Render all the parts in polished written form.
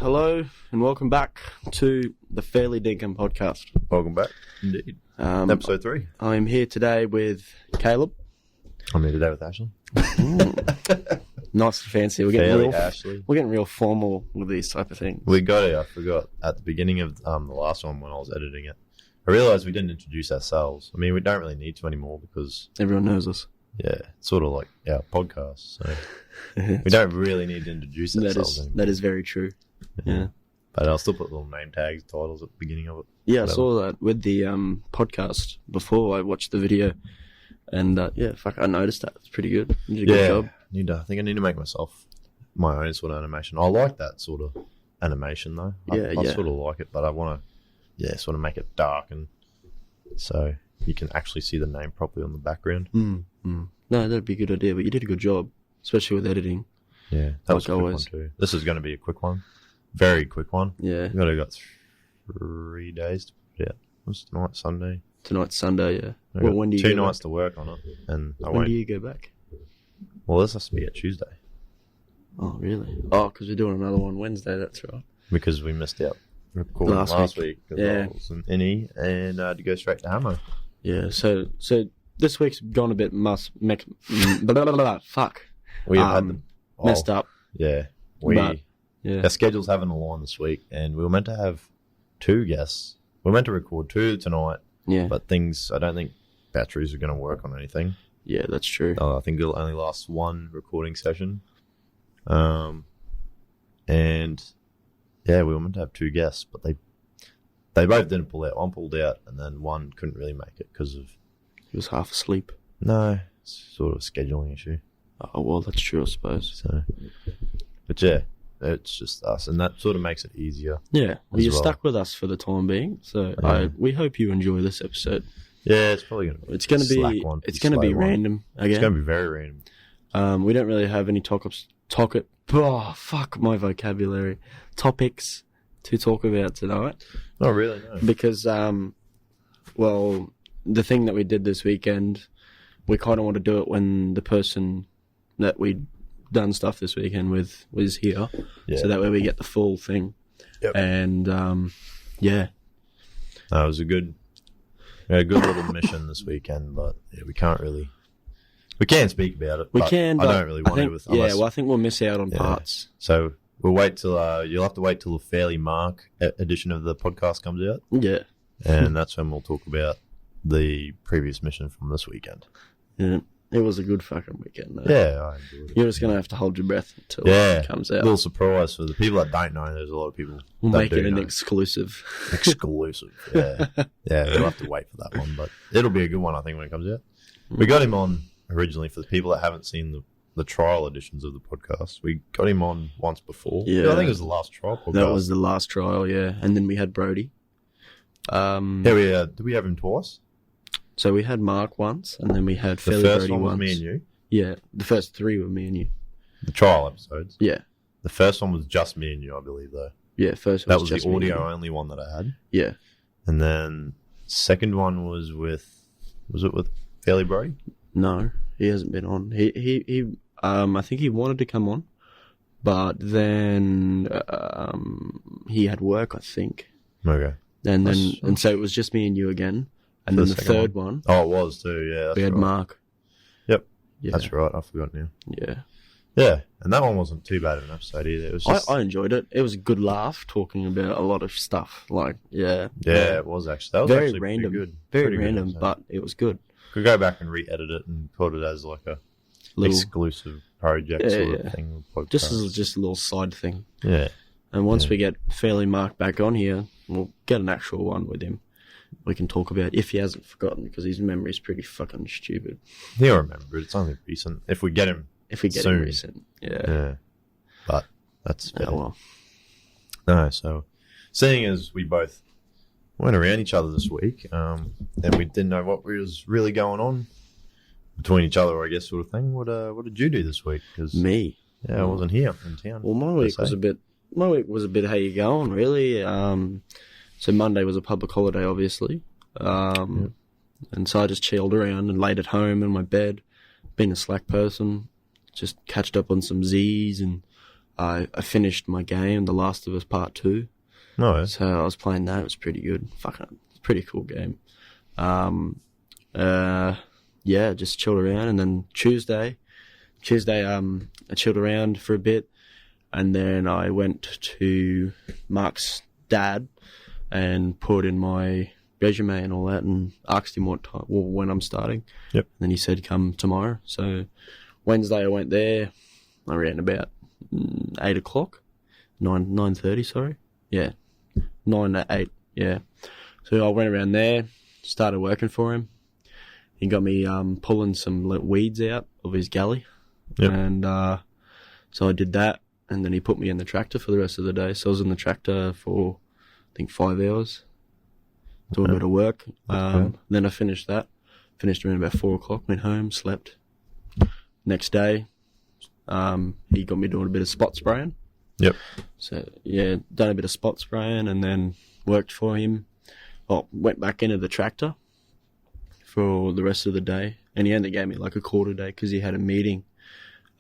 hello, and welcome back to the Fairly Dinkum podcast. Welcome back, indeed. Episode 3. I'm here today with Caleb. I'm here today with Ashley. Nice and fancy. We're getting real formal with these type of things. We got it. I forgot at the beginning of the last one when I was editing it. I realised we didn't introduce ourselves. I mean, we don't really need to anymore because everyone knows us. Yeah, it's sort of like our podcast. So we don't really need to introduce ourselves anymore. That is very true. Yeah. But I'll still put little name tags, titles at the beginning of it. Yeah, whatever. I saw that with the podcast before I watched the video. And I noticed that. It's pretty good. You did a good job. I think I need to make myself my own sort of animation. I like that sort of animation though. I sort of like it, but I want to sort of make it dark and so you can actually see the name properly on the background. No, that'd be a good idea, but you did a good job, especially with editing. Yeah, that was a quick one too. This is going to be a quick one. Very quick one. Yeah. We've only got 3 days to put it out. What's tonight? Sunday? Tonight's Sunday, yeah. Well, when do you 2 nights to work on it. And when do you go back? Well, this has to be at Tuesday. Oh, really? Oh, because we're doing another one Wednesday, that's right. Because we missed out recording last week. I was in Innie and to go straight to Hamo. Yeah, so this week's gone a bit fuck. We have had messed up. Yeah. Our schedules haven't aligned this week, and we were meant to have 2 guests. We were meant to record 2 tonight. Yeah. But I don't think batteries are going to work on anything. Yeah, that's true. I think it'll only last 1 recording session. We were meant to have 2 guests, but they both didn't pull out. One pulled out, and then one couldn't really make it because of... He was half asleep. No, it's sort of a scheduling issue. Oh, well, that's true, I suppose. But yeah, it's just us, and that sort of makes it easier. Yeah, well, you're stuck with us for the time being, so we hope you enjoy this episode. Yeah, it's probably going to be random again. It's going to be very random. We don't really have any topics to talk about tonight. Not really, no. Because, the thing that we did this weekend, we kind of want to do it when the person that we'd done stuff this weekend with was here. Yeah. So that way we get the full thing. Yep. And, it was a good little mission this weekend, but we can speak about it. I don't really want to. I think we'll miss out on parts. So we'll wait till you'll have to wait till the Fairly Mark edition of the podcast comes out. Yeah. And that's when we'll talk about the previous mission from this weekend. Yeah. It was a good fucking weekend, though. Yeah, I enjoyed it. You're just going to have to hold your breath until it comes out. A little surprise for the people that don't know. There's a lot of people We'll make it an exclusive. Exclusive, yeah. We'll have to wait for that one, but it'll be a good one, I think, when it comes out. We got him on originally for the people that haven't seen the trial editions of the podcast. We got him on once before. Yeah. I think it was the last trial podcast. That was the last trial, yeah. And then we had Brody. Did we have him twice? So we had Mark once, and then we had Philly Brody once. The first one was me and you? Yeah, the first 3 were me and you. The trial episodes? Yeah. The first one was just me and you, I believe, though. Yeah, first one was just the audio-only one that I had. Yeah. And then second one was with Fairly Brody? No, he hasn't been on. He I think he wanted to come on, but then he had work, I think. Okay. And so it was just me and you again. And then the third one. Oh, it was too, yeah. We had right. Mark. Yep. Yeah. That's right. I forgot now. Yeah. Yeah. And that one wasn't too bad of an episode either. It was just... I enjoyed it. It was a good laugh talking about a lot of stuff. Yeah, it was actually. That was very actually random. Good. Very random, but it was good. Could go back and re-edit it and put it as like a exclusive project sort of thing. Just a little side thing. Yeah. And once we get Fairly Mark back on here, we'll get an actual one with him. We can talk about if he hasn't forgotten, because his memory is pretty fucking stupid. He'll remember it. It's only recent. If we get him soon. Recent. Yeah. But that's fair. Oh, well. No, so seeing as we both went around each other this week, and we didn't know what was really going on between each other, I guess, sort of thing. What did you do this week? Me? Yeah, I wasn't here in town. Well, my week was a bit how you going, really. So Monday was a public holiday, obviously. And so I just chilled around and laid at home in my bed, being a slack person, just catched up on some Z's and I finished my game, The Last of Us Part 2. No. So I was playing that. It was pretty good. Fucking pretty cool game. Just chilled around. And then Tuesday, I chilled around for a bit. And then I went to Mark's dad and put in my resume and all that and asked him when I'm starting. Yep. And then he said, come tomorrow. So Wednesday I went there. I ran about 8 o'clock. 9:30, sorry. Yeah. 9 to 8, yeah. So I went around there, started working for him. He got me pulling some weeds out of his galley. Yep. And so I did that, and then he put me in the tractor for the rest of the day. So I was in the tractor for, I think, 5 hours, doing a bit of work. Then I finished that. Finished around about 4 o'clock, went home, slept. Next day, he got me doing a bit of spot spraying. Yep. So, yeah, done a bit of spot spraying and then worked for him. Went back into the tractor for the rest of the day. And he only gave me like a quarter day because he had a meeting.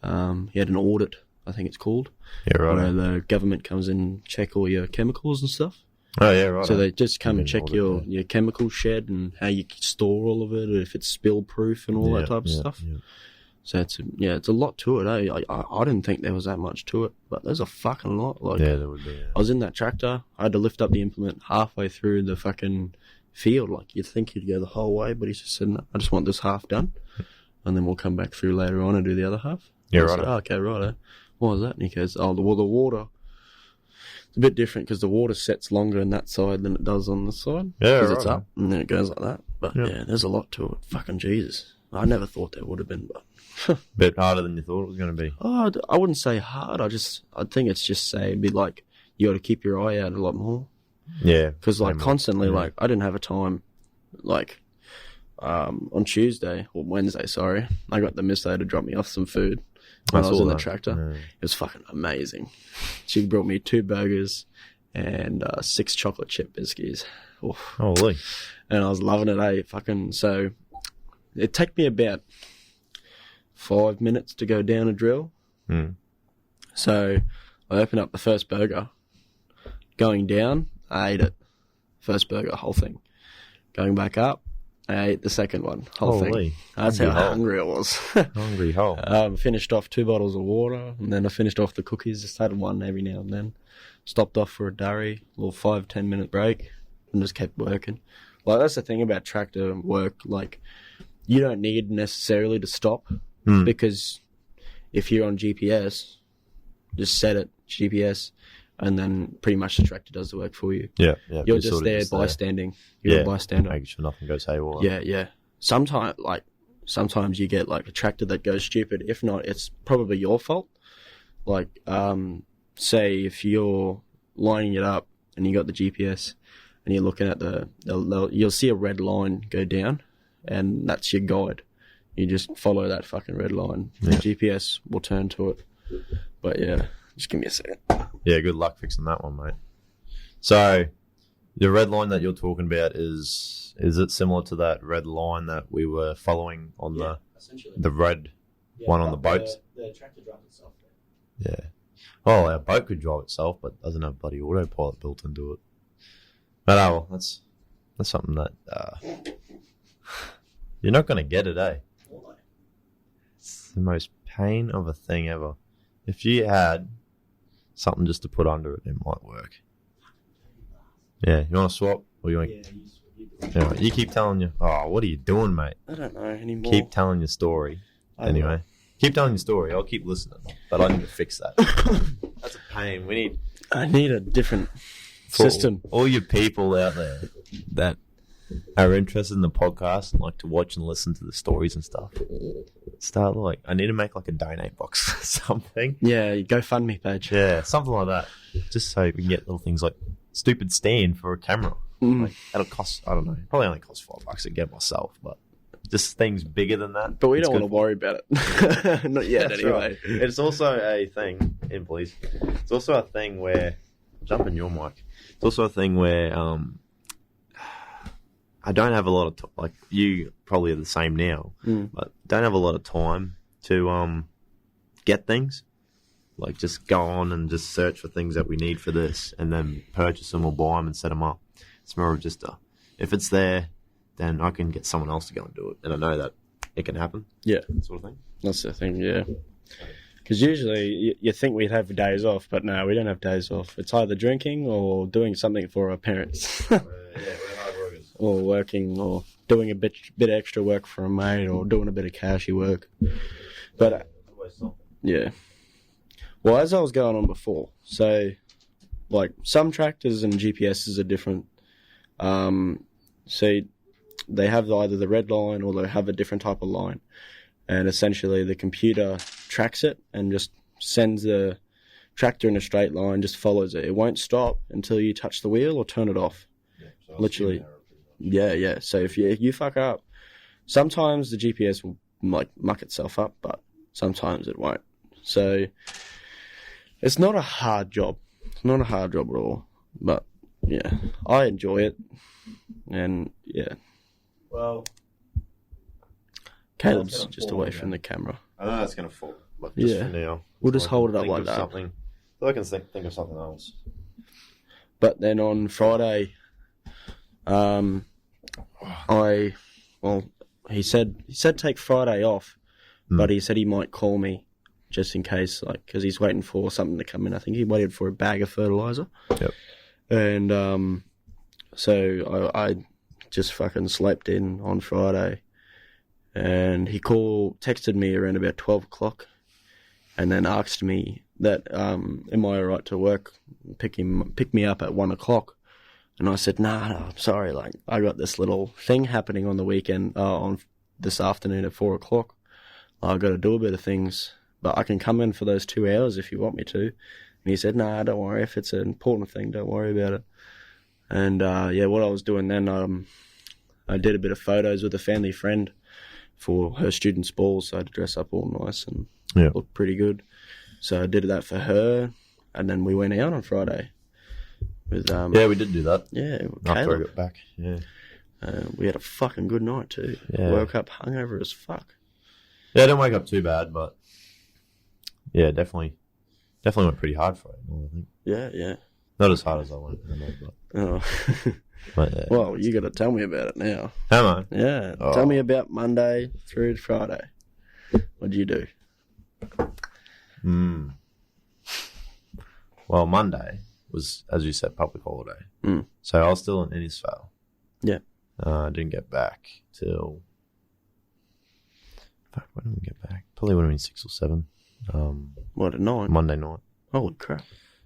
He had an audit, I think it's called. Yeah, right. Where the government comes in and check all your chemicals and stuff. Oh, yeah, right. So they just come and check audit, your chemical shed and how you store all of it, or if it's spill proof and all that type of stuff. Yeah. So it's a lot to it. I didn't think there was that much to it, but there's a fucking lot. Like, yeah, there would be. Yeah. I was in that tractor. I had to lift up the implement halfway through the fucking field. Like, you'd think he'd go the whole way, but he just said, no, I just want this half done, and then we'll come back through later on and do the other half. Yeah, right. Said, okay, right. What was that? And he goes, the water. It's a bit different because the water sets longer on that side than it does on this side. Yeah, because it's up and then it goes like that. But yeah, there's a lot to it. Fucking Jesus. I never thought there would have been, but bit harder than you thought it was going to be. Oh, I wouldn't say hard. I think it's just be like you got to keep your eye out a lot more. Yeah, because like constantly, like I didn't have a time. Like on Tuesday or Wednesday, sorry, I got the miss there to drop me off some food when I was in the tractor. Yeah. It was fucking amazing. She brought me 2 burgers and 6 chocolate chip biscuits. Oof. Holy! And I was loving it. Fucking so. It took me about 5 minutes to go down a drill. So I opened up the first burger. Going down, I ate it. First burger, whole thing. Going back up, I ate the second one, whole thing. That's how hungry I was. Hungry hole. Finished off 2 bottles of water, and then I finished off the cookies. Just had one every now and then. Stopped off for a durry, a little 5-10 minute break, and just kept working. Like, that's the thing about tractor work. Like, you don't need necessarily to stop because if you're on GPS, just set it GPS, and then pretty much the tractor does the work for you. Yeah. You're just there bystanding. You're a bystander. Making sure nothing goes haywire. Yeah. Sometimes you get like a tractor that goes stupid. If not, it's probably your fault. Like, say if you're lining it up and you got the GPS and you're looking at you'll see a red line go down. And that's your guide. You just follow that fucking red line. The GPS will turn to it. But yeah, just give me a second. Yeah, good luck fixing that one, mate. So, the red line that you're talking about is it similar to that red line that we were following on the red one on the boat? The tractor drives itself. Yeah. Oh, our boat could drive itself, but doesn't have bloody autopilot built into it. But that's something that you're not going to get it, eh? Why? It's the most pain of a thing ever. If you had something just to put under it, it might work. Yeah, you want to swap? Or you want? Yeah, you keep telling you. Oh, what are you doing, mate? I don't know anymore. Keep telling your story. Anyway, keep telling your story. I'll keep listening, but I need to fix that. That's a pain. I need a different system. All your people out there that are interested in the podcast and like to watch and listen to the stories and stuff, start I need to make like a donate box or something. Yeah, GoFundMe page. Yeah, something like that. Just so we can get little things like stupid stand for a camera. Like, that'll cost, I don't know, probably only cost $5 to get myself, but just things bigger than that. But we don't want to worry about it. Not yet, anyway. Right. It's also a thing, please. It's also a thing where, jump in your mic. It's also a thing where, I don't have a lot of like you probably are the same now, but don't have a lot of time to get things. like just go on and just search for things that we need for this, and then purchase them or buy them and set them up. It's more of just if it's there, then I can get someone else to go and do it, and I know that it can happen. Yeah, sort of thing. That's the thing. Yeah, because usually you think we'd have days off, but no, we don't have days off. It's either drinking or doing something for our parents. We're hard workers. Or working, or doing a bit extra work for a mate, or doing a bit of cashy work. But yeah. Well, as I was going on before, so like some tractors and GPSs are different. So they have either the red line or they have a different type of line, and essentially the computer tracks it and just sends the tractor in a straight line, just follows it. It won't stop until you touch the wheel or turn it off. Yeah, so literally. Yeah. So if you fuck up, sometimes the GPS will like muck itself up, but sometimes it won't. So it's not a hard job. It's not a hard job at all. But yeah, I enjoy it. And yeah. Well, Caleb's just away from the camera. I know that's going to fall, but just for now. We'll just hold it up like that. I can think of something else. But then on Friday, he said take Friday off, but he said he might call me just in case, like, because he's waiting for something to come in. I think he waited for a bag of fertilizer. Yep. And so I just fucking slept in on Friday, and he texted me around about 12 o'clock, and then asked me that am I alright to work, pick me up at 1 o'clock. And I said, no, I'm sorry, like, I got this little thing happening on the weekend, on this afternoon at 4 o'clock. I've got to do a bit of things, but I can come in for those 2 hours if you want me to. And he said, nah, don't worry, if it's an important thing, don't worry about it. And, what I was doing then, I did a bit of photos with a family friend for her student's ball, so I had to dress up all nice and look pretty good. So I did that for her, and then we went out on Friday. With, we did do that. Yeah, after I got back. Yeah, we had a fucking good night too. Yeah. Woke up hungover as fuck. Yeah, I didn't wake up too bad, but yeah, definitely went pretty hard for it. I think. Yeah. Not as hard as I wanted, but. Oh. But yeah. Well, you got to tell me about it now. Am I? Yeah. Oh. Tell me about Monday through to Friday. What did you do? Well, Monday was, as you said, public holiday. So I was still in Innisfail. Yeah. I didn't get back till... Fuck, when did we get back? Probably would have been 6 or 7. At night? Monday night. Holy crap.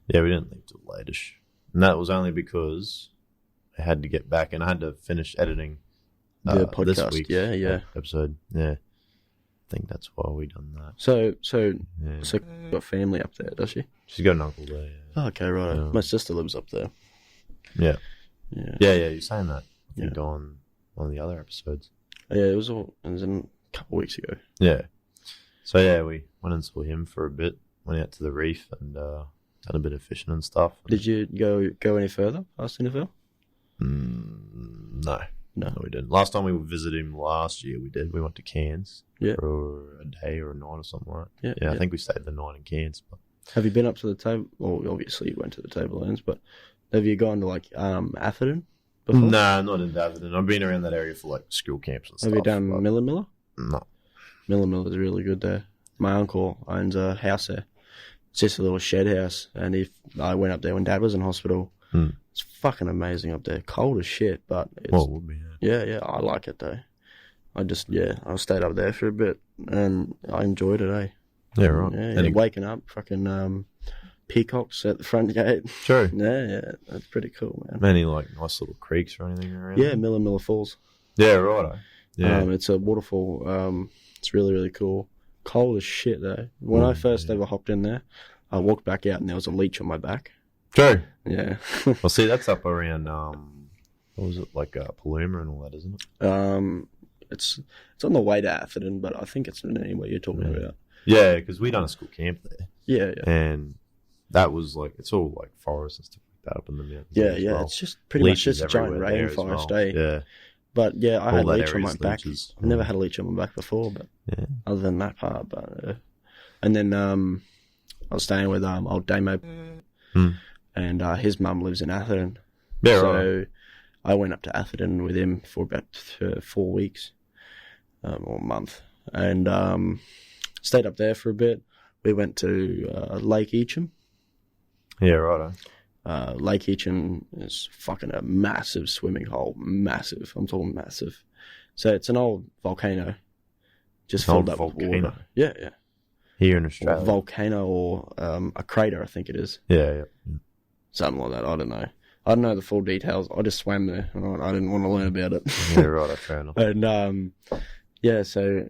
Yeah, we didn't leave till late-ish. And that was only because I had to get back and I had to finish editing the podcast. This week's episode. Yeah. I think that's why we done that. So got family up there, does she? She's got an uncle there. Yeah. Oh, okay, right. Yeah. My sister lives up there. Yeah. Yeah. You're saying that. I think on one of the other episodes. Yeah, it was a couple of weeks ago. Yeah. So yeah, we went and saw him for a bit. Went out to the reef and had a bit of fishing and stuff. Did you go any further past Innisfail? No, we didn't. Last time we visited him last year, we did. We went to Cairns for a day or a night or something like that. Yeah. I think we stayed the night in Cairns. But... Have you been up to the table? Well, obviously you went to the Tablelands, but have you gone to like Atherton before? Nah, not in Atherton. I've been around that area for like school camps and stuff. Have you done Miller? No. Miller is really good there. My uncle owns a house there. It's just a little shed house, and I went up there when Dad was in hospital. It's fucking amazing up there. Cold as shit, but it's... Well, it would be, yeah. I like it, though. I stayed up there for a bit, and I enjoyed it, eh? Yeah, right. Yeah, waking up, fucking peacocks at the front gate. True. Yeah, that's pretty cool, man. Any, like, nice little creeks or anything around? Yeah, Miller Falls. Yeah, right. Yeah. It's a waterfall. It's really, really cool. Cold as shit, though. When I first ever hopped in there, I walked back out, and there was a leech on my back. True. Yeah. Well, see, that's up around, what was it, like Paluma and all that, isn't it? It's on the way to Atherton, but I think it's in any way you're talking about. Yeah, because we done a school camp there. Yeah. And that was like, it's all like forest and stuff like that up in the mountains. Yeah, well. It's just pretty much just a giant rainforest, eh? Yeah. But yeah, I had a leech on my back. Leeches. I've never had a leech on my back before, but other than that part. But and then I was staying with old Damo, and his mum lives in Atherton. Yeah, So right. I went up to Atherton with him for about 4 weeks or a month, and stayed up there for a bit. We went to Lake Eacham. Yeah, right. Lake Eacham is fucking a massive swimming hole. Massive. I'm talking massive. So it's an old volcano. Just filled up with water. Yeah, yeah. Here in Or Australia. a volcano or a crater, I think it is. Yeah. Something like that. I don't know. I don't know the full details. I just swam there. And I didn't want to learn about it. Yeah, right. Fair enough. And yeah, so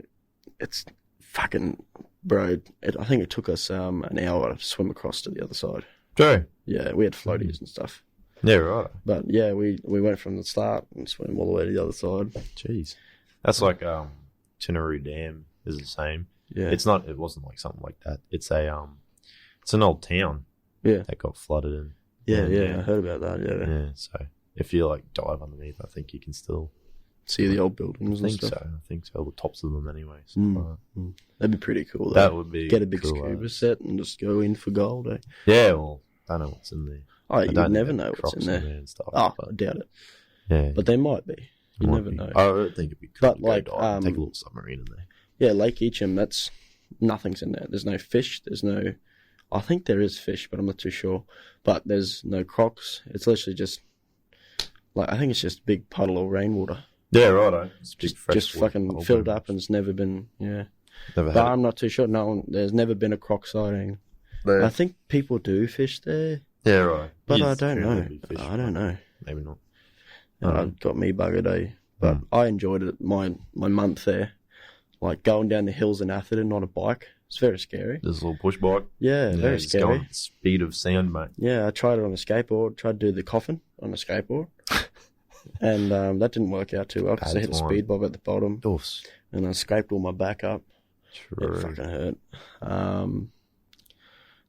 it's fucking, bro. I think it took us an hour to swim across to the other side. True. Yeah, we had floaties and stuff. Yeah, right. But yeah, we went from the start and swam all the way to the other side. Jeez. That's like Tinaroo Dam is the same. Yeah. It wasn't like something like that. It's an old town. Yeah. That got flooded in. Yeah, I heard about that, yeah. Yeah, so if you like dive underneath, I think you can still See the old buildings and stuff. I think so. The tops of them anyway. So That'd be pretty cool, though. that would be Get a big cool, scuba set and just go in for gold, eh? Yeah, well, I don't know what's in there. Oh, you don't never know know what's in there. and stuff. Oh, but I doubt it. yeah, But there might be. You might never be. know. I don't think it'd be cool But, to go like, dive and take a little submarine in there. Yeah, Lake Eacham, nothing's in there. There's no fish. I think there is fish, but I'm not too sure. But there's no crocs. It's literally just, I think it's just a big puddle of rainwater. Yeah, right. Just fucking filled up and it's never been, yeah. Never But had I'm not too sure. There's never been a croc sighting. it. I think people do fish there, Yeah, right. but Yeah, I don't know. there'd be fish, I don't know. Maybe not. It got me buggered, eh? But I enjoyed it. My month there, like going down the hills in Atherton on a bike. It's very scary. There's a little push bike. Yeah, very just scary. going speed of sound, mate. Yeah, I tried it on a skateboard. Tried to do the coffin on a skateboard, and that didn't work out too well because I hit a speed bump at the bottom, Doofs. and I scraped all my back up. True. It fucking hurt.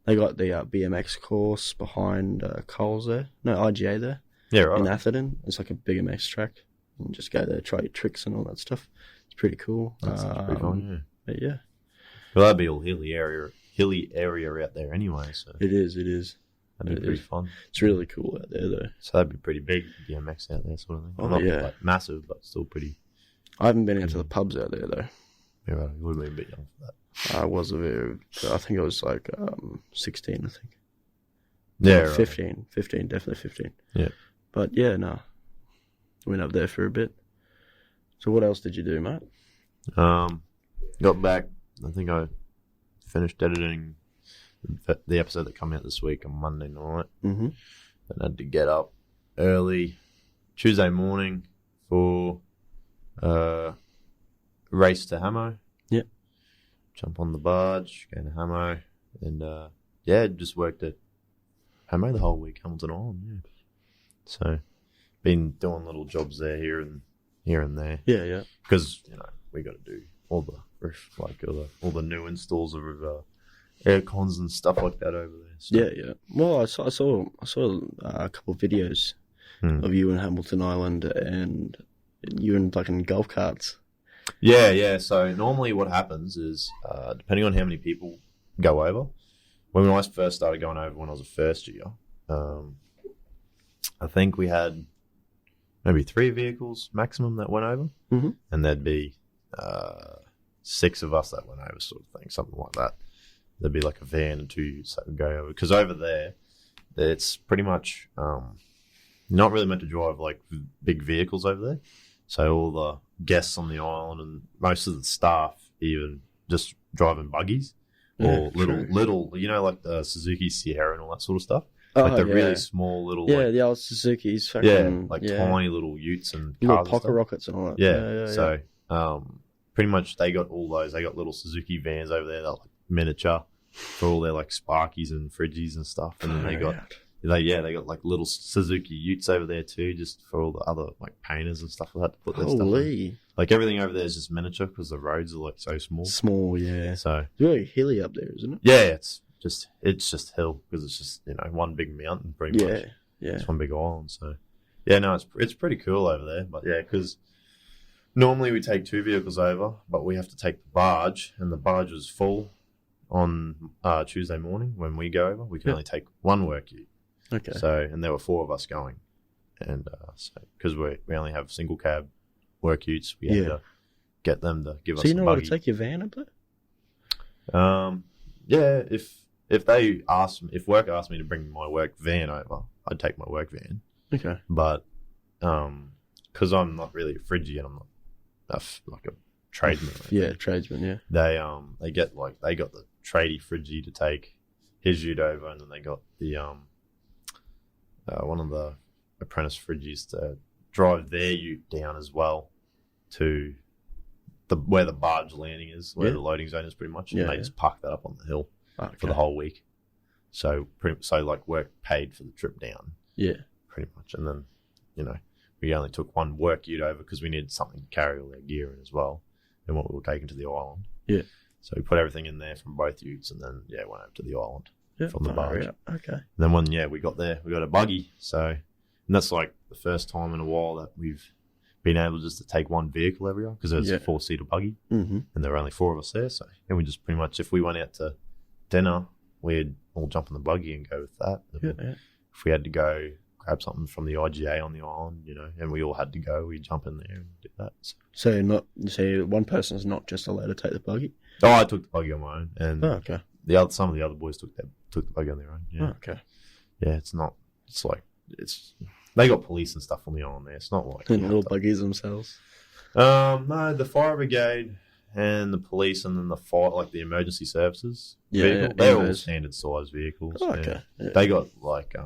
They got the BMX course behind Coles there. No, IGA there. Yeah, right. In Atherton. It's like a BMX track. And just go there, try your tricks and all that stuff. It's pretty cool. That's pretty fun, yeah. But yeah. Well, that'd be all hilly area out there anyway, so It is. that'd be pretty fun. It's really cool out there though. So that'd be pretty big BMX out there, sort of thing. Oh, Not yeah. like massive, but still pretty. I haven't been into the pubs out there though. Yeah, right. You would have been a bit young for that. I think I was like 16, I think. Yeah, Or right. 15, definitely 15. Yeah. But yeah, no. Went up there for a bit. So what else did you do, mate? Got back. I think I finished editing the episode that came out this week on Monday night. Mm-hmm. And I had to get up early Tuesday morning for race to Hamo. Yep. Jump on the barge, go to Hamo, and just worked at Hamo the whole week, Hamilton Island. Yeah. So, been doing little jobs there here and there Yeah. because we got to do all the new installs of air cons and stuff like that over there. So. Yeah. Well, I saw a couple of videos of you in Hamilton Island and you in fucking golf carts. Yeah. So normally what happens is, depending on how many people go over, when I first started going over when I was a first year, I think we had maybe 3 vehicles maximum that went over, and there'd be 6 of us that went over, sort of thing, something like that. There'd be like a van and 2 utes that would go over, because over there, it's pretty much you're not really meant to drive like big vehicles over there. So all the guests on the island and most of the staff even just driving buggies or little, like the Suzuki Sierra and all that sort of stuff. Like the really small little, the old Suzuki's, fucking, tiny little utes and cars little and pocket stuff. rockets and all that. Yeah. So pretty much they got all those. They got little Suzuki vans over there that are like miniature for all their like Sparkies and Fridgies and stuff, and then they got like little Suzuki utes over there too, just for all the other like painters and stuff like that to put their stuff in. Like everything over there is just miniature because the roads are like so small. Yeah. So It's very hilly up there, isn't it? yeah, it's just hill because it's just one big mountain pretty much. Yeah. It's one big island. So yeah, no, it's pretty cool over there. But yeah, because normally we take 2 vehicles over, but we have to take the barge, and the barge was full on Tuesday morning when we go over, we can only take one work ute. Okay. So, and there were 4 of us going. And so, because we only have single cab work utes, we had to get them to give us a buggy. So you know how to take your van up there? Yeah, if they ask, if work asked me to bring my work van over, I'd take my work van. Okay. But because I'm not really a fridgie and I'm not like a tradesman. Tradesman. Yeah. They got the tradie fridgie to take his ute over, and then they got the one of the apprentice fridgies to drive their ute down as well to where the barge landing is, where the loading zone is pretty much, and they just park that up on the hill for the whole week. So like work paid for the trip down. Yeah, pretty much. And then we only took one work ute over because we needed something to carry all our gear in as well, and what we were taking to the island. Yeah. So we put everything in there from both utes, and then went over to the island from the barge. Yeah. Okay. And then when we got there, we got a buggy. So, and that's like the first time in a while that we've been able just to take one vehicle everywhere, because there's a 4-seater buggy, and there were only 4 of us there. So, and we just pretty much, if we went out to dinner, we'd all jump in the buggy and go with that. If we had to go grab something from the IGA on the island, and we all had to go, we'd jump in there and do that. So one person's not just allowed to take the buggy? Oh, I took the buggy on my own, and okay. Some of the other boys took the buggy on their own. Yeah. Oh, okay. Yeah, they got police and stuff on the island there. It's not like little buggies themselves. No, the fire brigade and the police, and then the fire, like the emergency services. They're all standard size vehicles. Oh, okay. Yeah. They got like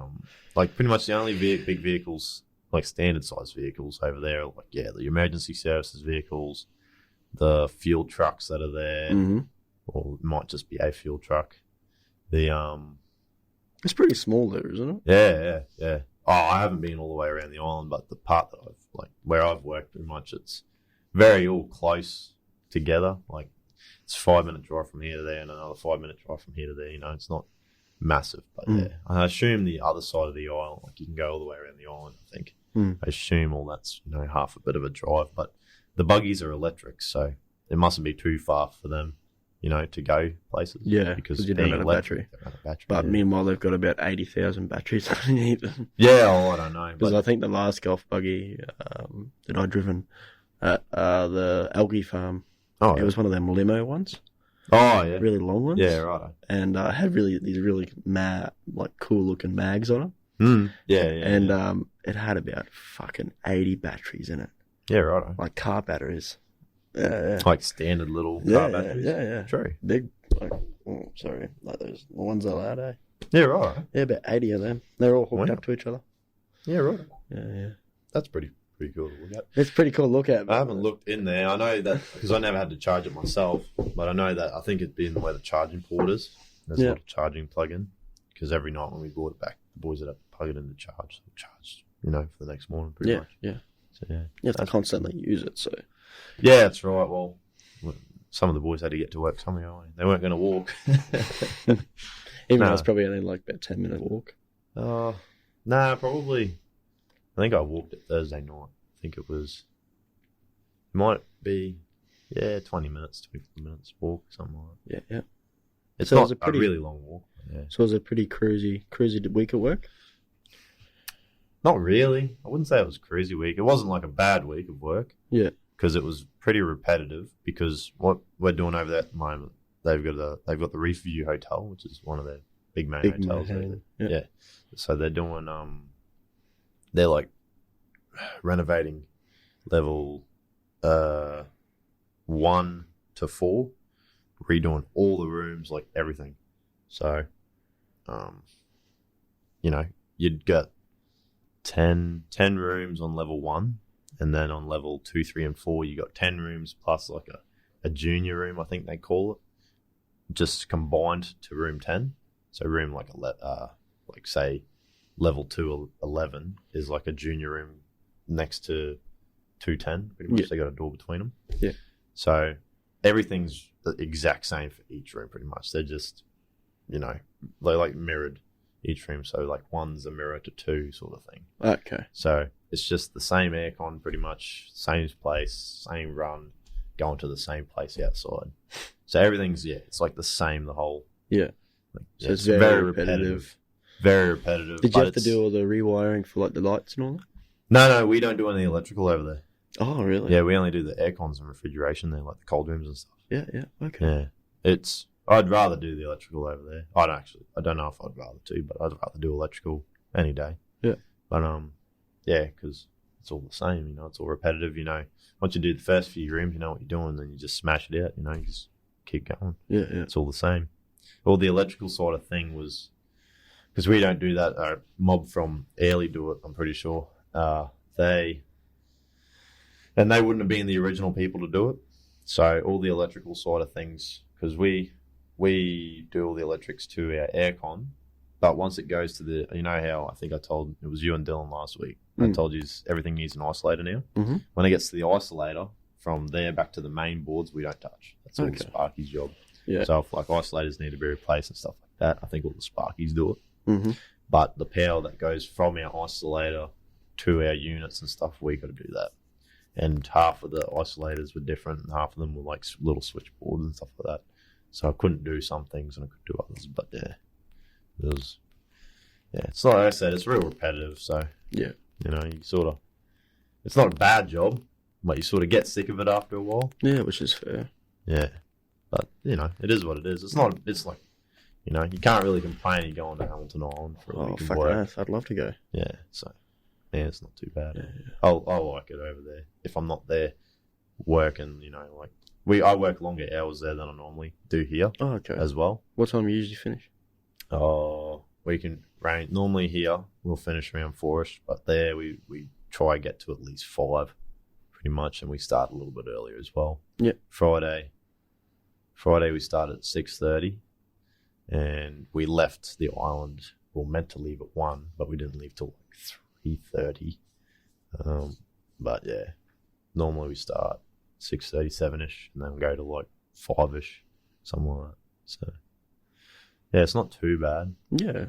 pretty much the only big vehicles, like standard size vehicles over there, like the emergency services vehicles, the fuel trucks that are there, or it might just be a fuel truck. It's pretty small there, isn't it? Yeah. Oh, I haven't been all the way around the island, but the part that where I've worked, pretty much it's very all close together. Like it's 5-minute drive from here to there, and another 5-minute drive from here to there. It's not massive, but I assume the other side of the island, like you can go all the way around the island. I think I assume all that's half a bit of a drive, but the buggies are electric, so it mustn't be too far for them, to go places. Yeah, because you don't have a battery. But meanwhile, they've got about 80,000 batteries underneath them. Yeah, I don't know. Because I think the last golf buggy that I'd driven at the algae farm, it was one of them limo ones. Oh, yeah. Really long ones. Yeah, right. And had these really cool looking mags on them. Yeah. And it had about fucking 80 batteries in it. Yeah, right. Like car batteries. Like standard little car batteries. Yeah. True. Big, like those ones are loud, eh? Yeah, right. Yeah, about 80 of them. They're all hooked up to each other. Yeah, right. Yeah. That's pretty cool to look at. It's pretty cool to look at. I haven't looked in there. I know that because I never had to charge it myself, but I know that I think it'd be in where the charging port is. There's a little charging plug-in, because every night when we brought it back, the boys would have to plug it in to charge. So charged, for the next morning, pretty much. Yeah. So, yeah. You have to constantly use it, so. Yeah, that's right. Well, some of the boys had to get to work somehow. They weren't going to walk. Even though it's probably only like about 10-minute walk. Nah, probably. I think I walked it Thursday night. I think it might be, 20 minutes, 24 minutes walk, something like that. Yeah. It's not a really long walk. Yeah. So it was a pretty cruisy week at work? Not really. I wouldn't say it was a crazy week. It wasn't like a bad week of work. Yeah. Because it was pretty repetitive, because what we're doing over there at the moment, they've got the Reef View Hotel, which is one of their big hotels. Yeah. So they're doing they're like renovating level 1 to 4, redoing all the rooms, like everything. So you'd get 10 rooms on level 1, and then on level 2, 3, and 4 you got 10 rooms plus like a junior room, I think they call it, just combined to room 10. So room like say level 2 11 is like a junior room next to 210. Pretty much, they got a door between them. Yeah. So everything's the exact same for each room. Pretty much, they're just they like mirrored each room. So like 1's a mirror to 2 sort of thing. Okay. So it's just the same aircon, pretty much same place, same run, going to the same place outside. So everything's, it's like the same, the whole. Yeah. Like, So it's very repetitive. Very repetitive. Did you have to do all the rewiring for like the lights and all that? No, we don't do any electrical over there. Oh, really? Yeah, we only do the air cons and refrigeration there, like the cold rooms and stuff. Yeah, okay. Yeah, I'd rather do the electrical over there. I don't know if I'd rather too, but I'd rather do electrical any day. Yeah. But yeah, because it's all the same, you know, it's all repetitive, you know. Once you do the first few rooms, you know what you're doing, then you just smash it out, you know, you just keep going. Yeah. It's all the same. All the electrical sort of thing was, because we don't do that, Mob from Airlie do it, I'm pretty sure. They wouldn't have been the original people to do it. So all the electrical side of things, because we do all the electrics to our aircon, but once it goes to the, you know how I think I told, it was you and Dylan last week, I told you everything needs an isolator now. Mm-hmm. When it gets to the isolator, from there back to the main boards, we don't touch. That's all Sparky's job. Yeah. So if like isolators need to be replaced and stuff like that, I think all the Sparkies do it. Mm-hmm. But the power that goes from our isolator to our units and stuff, we got to do that. And half of the isolators were different, and half of them were like little switchboards and stuff like that. So I couldn't do some things and I could do others. But yeah, it was, it's like I said, it's real repetitive. So yeah, you know, you sort of, it's not a bad job, but you sort of get sick of it after a while. Yeah, which is fair. Yeah, but you know, it is what it is. It's not. It's like, you know, you can't really complain. You go on to Hamilton Island for a week of work. I'd love to go. Yeah, so yeah, it's not too bad. Yeah. I like it over there. If I'm not there working, you know, like I work longer hours there than I normally do here. Oh, okay. As well. What time you usually finish? We can range. Normally here we'll finish around 4ish, but there we try to get to at least 5, pretty much, and we start a little bit earlier as well. Yeah. Friday we started at 6:30, and we left the island. We were meant to leave at 1, but we didn't leave till like 3:30. But yeah, normally we start 6:30, 7ish, and then go to like 5ish, something like that. So yeah, it's not too bad. Yeah.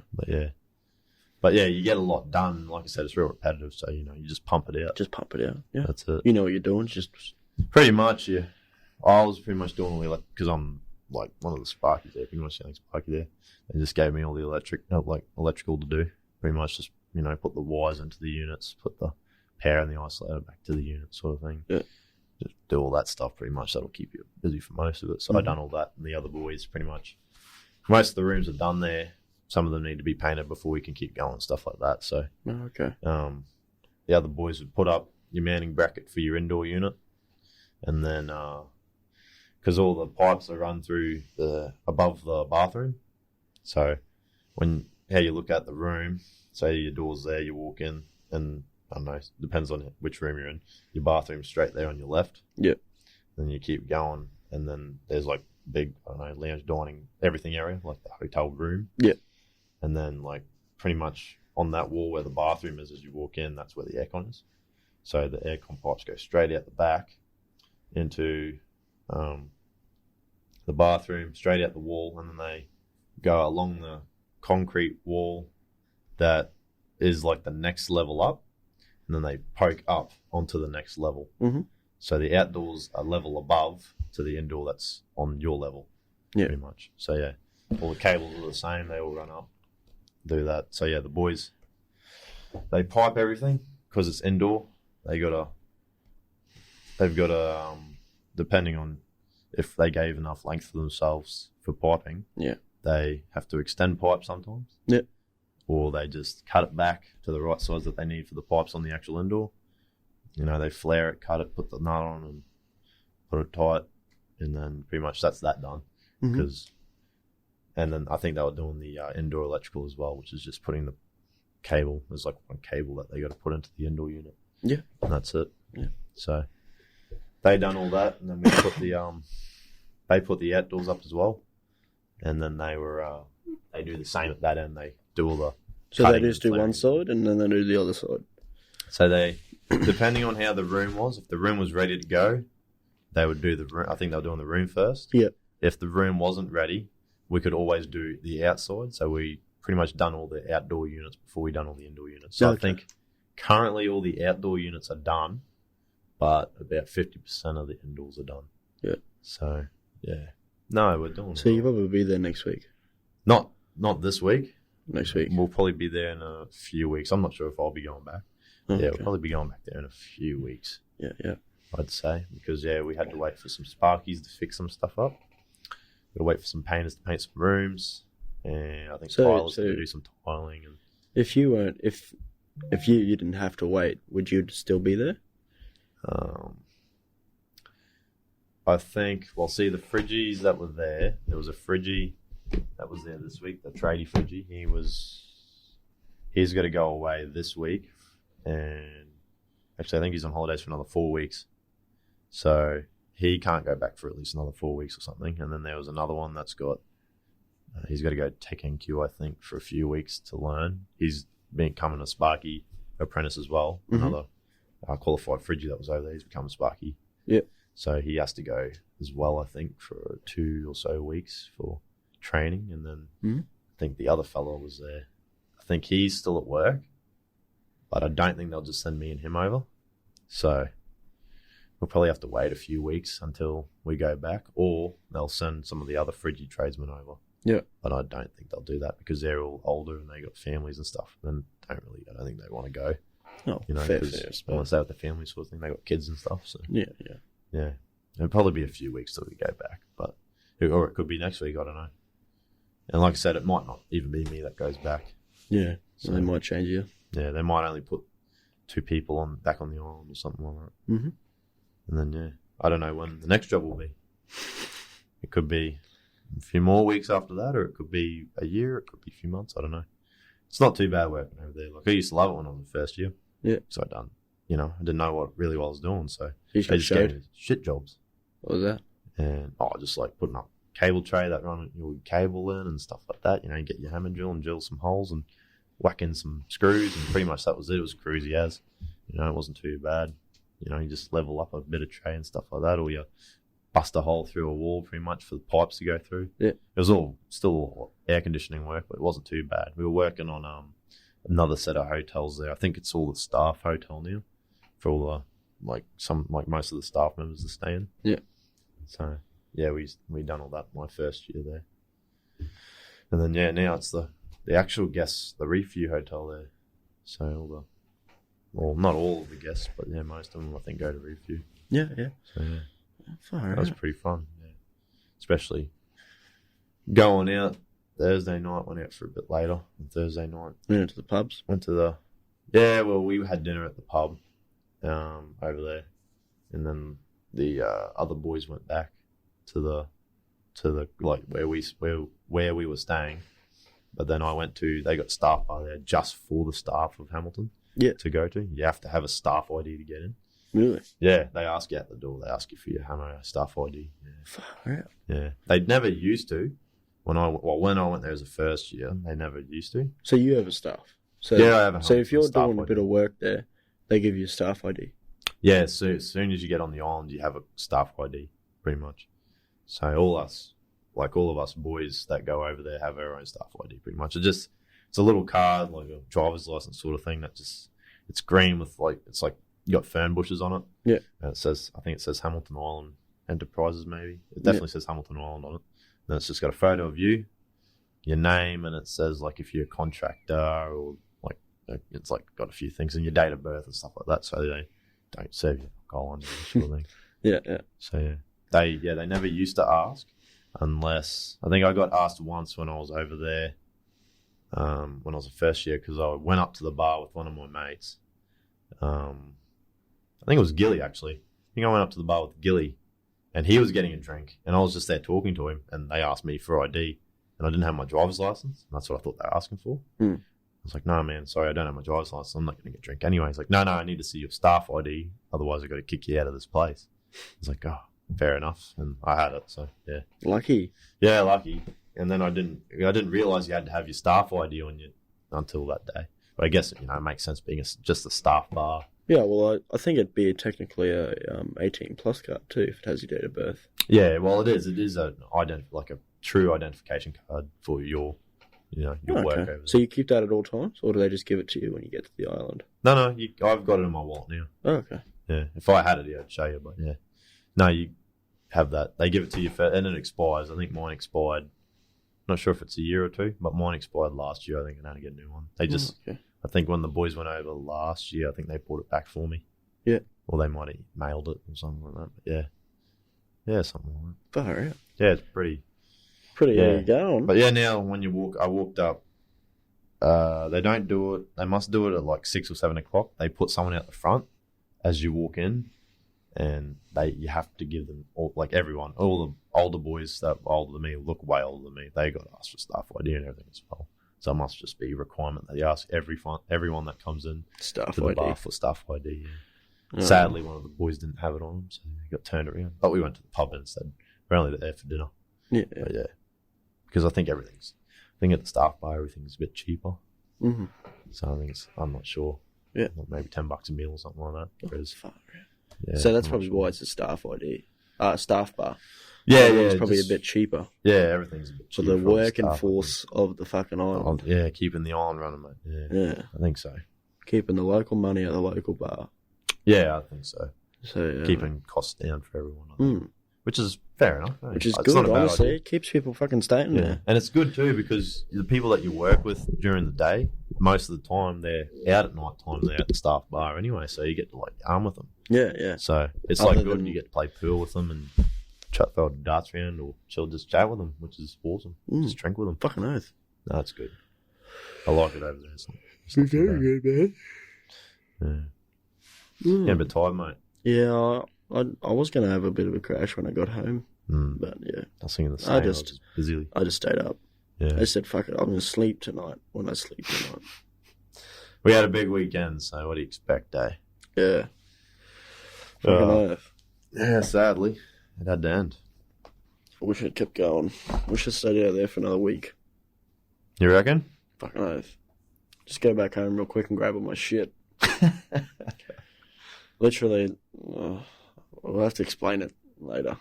But yeah, you get a lot done. Like I said, it's real repetitive, so you know, you just pump it out. Yeah. That's it. You know what you're doing, just pretty much. Yeah, I was pretty much doing all the because I'm like one of the Sparkies there, pretty much the only Sparky there. They just gave me all the electrical to do. Pretty much just, you know, put the wires into the units, put the power and the isolator back to the unit, sort of thing. Yeah. Just do all that stuff pretty much. That'll keep you busy for most of it. So I've done all that, and the other boys pretty much. Most of the rooms are done there. Some of them need to be painted before we can keep going, stuff like that. So, okay. The other boys would put up your manning bracket for your indoor unit, and then because all the pipes are run through above the bathroom, so how you look at the room, say your door's there, you walk in, and I don't know, depends on which room you're in. Your bathroom's straight there on your left. Yeah. Then you keep going, and then there's like big, I don't know, lounge, dining, everything area, like the hotel room. Yeah. And then like pretty much on that wall where the bathroom is as you walk in, that's where the aircon is. So the aircon pipes go straight out the back into the bathroom, straight out the wall, and then they go along the concrete wall that is like the next level up, and then they poke up onto the next level. Mm-hmm. So the outdoors are level above to the indoor that's on your level, pretty much. So yeah, all the cables are the same. They all run up, do that. So yeah, the boys, they pipe everything because it's indoor. They've got to, depending on if they gave enough length for themselves for piping, they have to extend pipe sometimes. Yeah. Or they just cut it back to the right size that they need for the pipes on the actual indoor. You know, they flare it, cut it, put the nut on, and put it tight, and then pretty much that's that done. And then I think they were doing the indoor electrical as well, which is just putting the cable. There's like one cable that they got to put into the indoor unit. Yeah, and that's it. Yeah. So they done all that, and then we put the outdoors up as well, and then they do the same at that end. They do all the they just do one side and then they do the other side. So they, depending on how the room was, if the room was ready to go, they would do the room. I think they were doing the room first. Yeah. If the room wasn't ready, we could always do the outside. So we pretty much done all the outdoor units before we done all the indoor units. So I think currently all the outdoor units are done, but about 50% of the indoors are done. Yeah. So, yeah. No, we're doing So well. you'll probably be there next week. Not this week. Next week. We'll probably be there in a few weeks. I'm not sure if I'll be going back. Oh, Yeah, okay. we'll probably be going back there in a few weeks, Yeah. I'd say. Because, yeah, we had to wait for some sparkies to fix some stuff up. Got to wait for some painters to paint some rooms. And I think tilers to do some tiling. And if you weren't, if you didn't have to wait, would you still be there? I think, well, see, the Fridgies that were there was a Fridgie that was there this week, the tradie Fridgie. He's got to go away this week. And actually, I think he's on holidays for another 4 weeks. So he can't go back for at least another 4 weeks or something. And then there was another one that's got, he's got to go Tech NQ, I think, for a few weeks to learn. He's becoming a Sparky apprentice as well. Mm-hmm. Another qualified Fridgie that was over there, he's become a Sparky. Yeah. So he has to go as well, I think, for 2 or so weeks for training. And then I think the other fellow was there. I think he's still at work, but I don't think they'll just send me and him over. So we'll probably have to wait a few weeks until we go back, or they'll send some of the other Fridgie tradesmen over. Yeah. But I don't think they'll do that because they're all older and they got families and stuff. And I don't think they want to go. No, fair. Unless they have the family sort of thing, they got kids and stuff. So yeah. It'll probably be a few weeks till we go back, or it could be next week. I don't know. And like I said, it might not even be me that goes back. Yeah, so they might change you. Yeah, they might only put 2 people back on the island or something like that. Mm-hmm. And then I don't know when the next job will be. It could be a few more weeks after that, or it could be a year. It could be a few months. I don't know. It's not too bad working over there. Like I used to love it when I was in the first year. Yeah. So I didn't know what I was doing. So they just gave me shit jobs. What was that? And just like putting up cable tray that run your cable in and stuff like that. You get your hammer drill and drill some holes and whack in some screws, and pretty much that was it. It was cruisy as. It wasn't too bad. You just level up a bit of tray and stuff like that, or you bust a hole through a wall pretty much for the pipes to go through. Yeah. It was still air conditioning work, but it wasn't too bad. We were working on another set of hotels there. I think it's all the staff hotel now for all the most of the staff members are staying. Yeah. So yeah, we done all that my first year there. And then now it's the actual guests, the Reefview hotel there. So not all of the guests, but most of them I think go to Reefview. Yeah. So Far that was pretty fun. Yeah. Especially going out Thursday night, went out for a bit later on Thursday night. Went to the pubs? We had dinner at the pub over there. And then the other boys went back to the where we were staying. But then they got staff bar there just for the staff of Hamilton to go to. You have to have a staff ID to get in. Really? Yeah, they ask you at the door. They ask you for your hammer staff ID. Yeah. Far out. Yeah, they never used to. When I went there as a first year, they never used to. So you have a staff. So I have a So if you're doing ID. a bit of work there, they give you a staff ID. Yeah, so as soon as you get on the island, you have a staff ID, pretty much. So all of us boys that go over there have our own staff ID, pretty much. It's a little card, like a driver's license sort of thing. It's green with you got fern bushes on it. Yeah. And I think it says Hamilton Island Enterprises, maybe. It definitely says Hamilton Island on it. Then it's just got a photo of you, your name, and it says if you're a contractor or it's got a few things and your date of birth and stuff like that, so they don't serve you alcohol under that sort of thing. Yeah. So they never used to ask, unless I think I got asked once when I was over there, when I was a first year, because I went up to the bar with one of my mates. I think it was Gilly actually. I think I went up to the bar with Gilly, and he was getting a drink, and I was just there talking to him, and they asked me for ID, and I didn't have my driver's license, and that's what I thought they were asking for. I was like, no, man, sorry, I don't have my driver's license. I'm not going to get a drink anyway. He's like, no, I need to see your staff ID. Otherwise, I've got to kick you out of this place. I was like, oh, fair enough. And I had it, so yeah. Lucky. Yeah, lucky. And then I didn't realize you had to have your staff ID on you until that day. But I guess, it makes sense being just a staff bar. Yeah, well, I think it'd be technically a 18 plus card too if it has your date of birth. Yeah, well, it is. It is a true identification card for your work over there. So you keep that at all times, or do they just give it to you when you get to the island? No, I've got it in my wallet now. Oh, okay. Yeah, if I had it, I'd show you. But yeah, no, you have that. They give it to you and it expires. I think mine expired. Not sure if it's a year or two, but mine expired last year. I think I had to get a new one. They just, okay. I think when the boys went over last year, I think they brought it back for me. Yeah. Or they might have mailed it or something like that. But yeah, something like that. Far out. Yeah, it's pretty Pretty going. But yeah, now when you walk, I walked up. They don't do it. They must do it at like 6 or 7 o'clock. They put someone out the front as you walk in, and you have to give them all the older boys that are older than me, look way older than me. They got asked for staff ID and everything as well. So it must just be a requirement that they ask everyone that comes in Staff to the ID. bar for staff ID. Yeah. Sadly, one of the boys didn't have it on him, so he got turned around. But we went to the pub instead. We're only there for dinner. Yeah. But yeah. Because I think at the staff bar, everything's a bit cheaper. Mm-hmm. So I'm not sure. Yeah. Maybe $10 a meal or something like that. Whereas, Far out. yeah, So that's probably why it's a staff ID. Staff bar. Yeah, It's probably a bit cheaper. Yeah, everything's a bit For cheaper. the working force of the fucking island. Yeah, keeping the island running, mate. Yeah, I think so. Keeping the local money at the local bar. Yeah, I think so. So keeping costs down for everyone, I think. Which is fair enough. Which is it's good, not a bad honestly. idea. It keeps people fucking staying there. And it's good too because the people that you work with during the day, most of the time they're out at night time. They're at the staff bar anyway, so you get to arm with them. Yeah. So it's Other good. than- You get to play pool with them and throw darts around or just chat with them, which is awesome. Just drink with them. Fucking oath. No, it's good. I like it over there. It's It's very good, man. Yeah. Yeah, but tired, mate. Yeah, I was going to have a bit of a crash when I got home. But yeah. I was thinking the same. I was just busy. I just stayed up. Yeah. I said, fuck it, I'm going to sleep tonight when I sleep tonight. We had a big weekend, so what do you expect, eh? Yeah. Fucking oath. Yeah, sadly. It had to end. I wish it kept going. Wish I stayed out there for another week. You reckon? Fucking oath. Just go back home real quick and grab all my shit. Literally, we'll have to explain it later.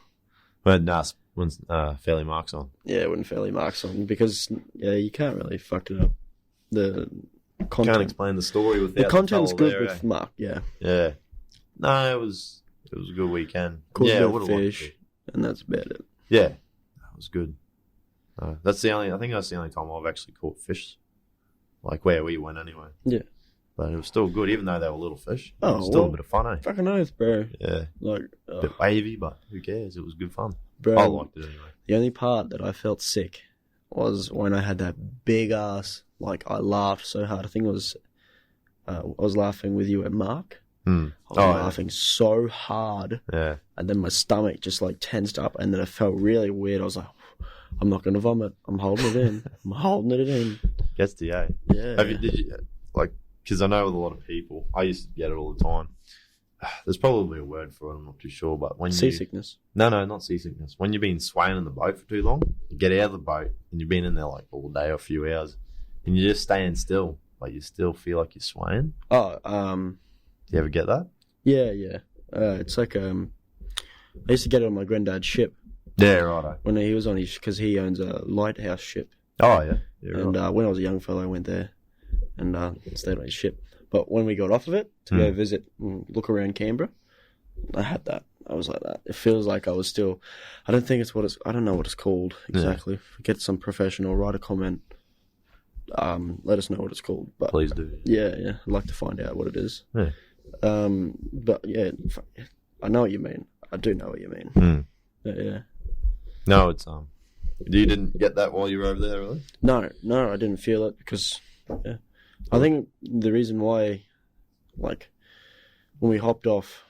When Fairly Mark's on. Yeah, when Fairly Mark's on, because you can't really fuck it up. The content. Can't explain the story without the content's fellow good there, with Mark. Yeah. Yeah. No, it was a good weekend. Caught yeah, a I bit would of have fish, and that's about it. Yeah, that was good. I think that's the only time I've actually caught fish, like where we went anyway. Yeah. But it was still good, even though they were little fish. It Oh, was still well, a bit of fun, eh? Fucking oath, bro. Yeah. A bit wavy, but who cares? It was good fun. Bro, I liked it anyway. The only part that I felt sick was when I had that big ass, I laughed so hard. I think it was, I was laughing with you at Mark. I was laughing so hard. Yeah. And then my stomach just tensed up, and then it felt really weird. I was like, I'm not going to vomit. I'm holding it in. I'm holding it in. Gets to you, eh? Yeah. Did you, because I know with a lot of people, I used to get it all the time. There's probably a word for it, I'm not too sure, but when Seasickness. No, not seasickness. When you've been swaying in the boat for too long, you get out of the boat and you've been in there all day or a few hours, and you're just staying still, but you still feel like you're swaying. Oh, do you ever get that? Yeah. It's I used to get it on my granddad's ship. Yeah, right. When he was on because he owns a lighthouse ship. Oh, yeah. And right. when I was a young fellow, I went there and stayed on his ship. But when we got off of it to go visit and look around Canberra, I had that. I was like that. It feels like I was still. I don't know what it's called exactly. Yeah. Get some professional, write a comment. Let us know what it's called. But please do. Yeah. I'd like to find out what it is. Yeah. But yeah, I know what you mean. I do know what you mean. Yeah. No, it's You didn't get that while you were over there, really? No, I didn't feel it because. Yeah. I think the reason why, when we hopped off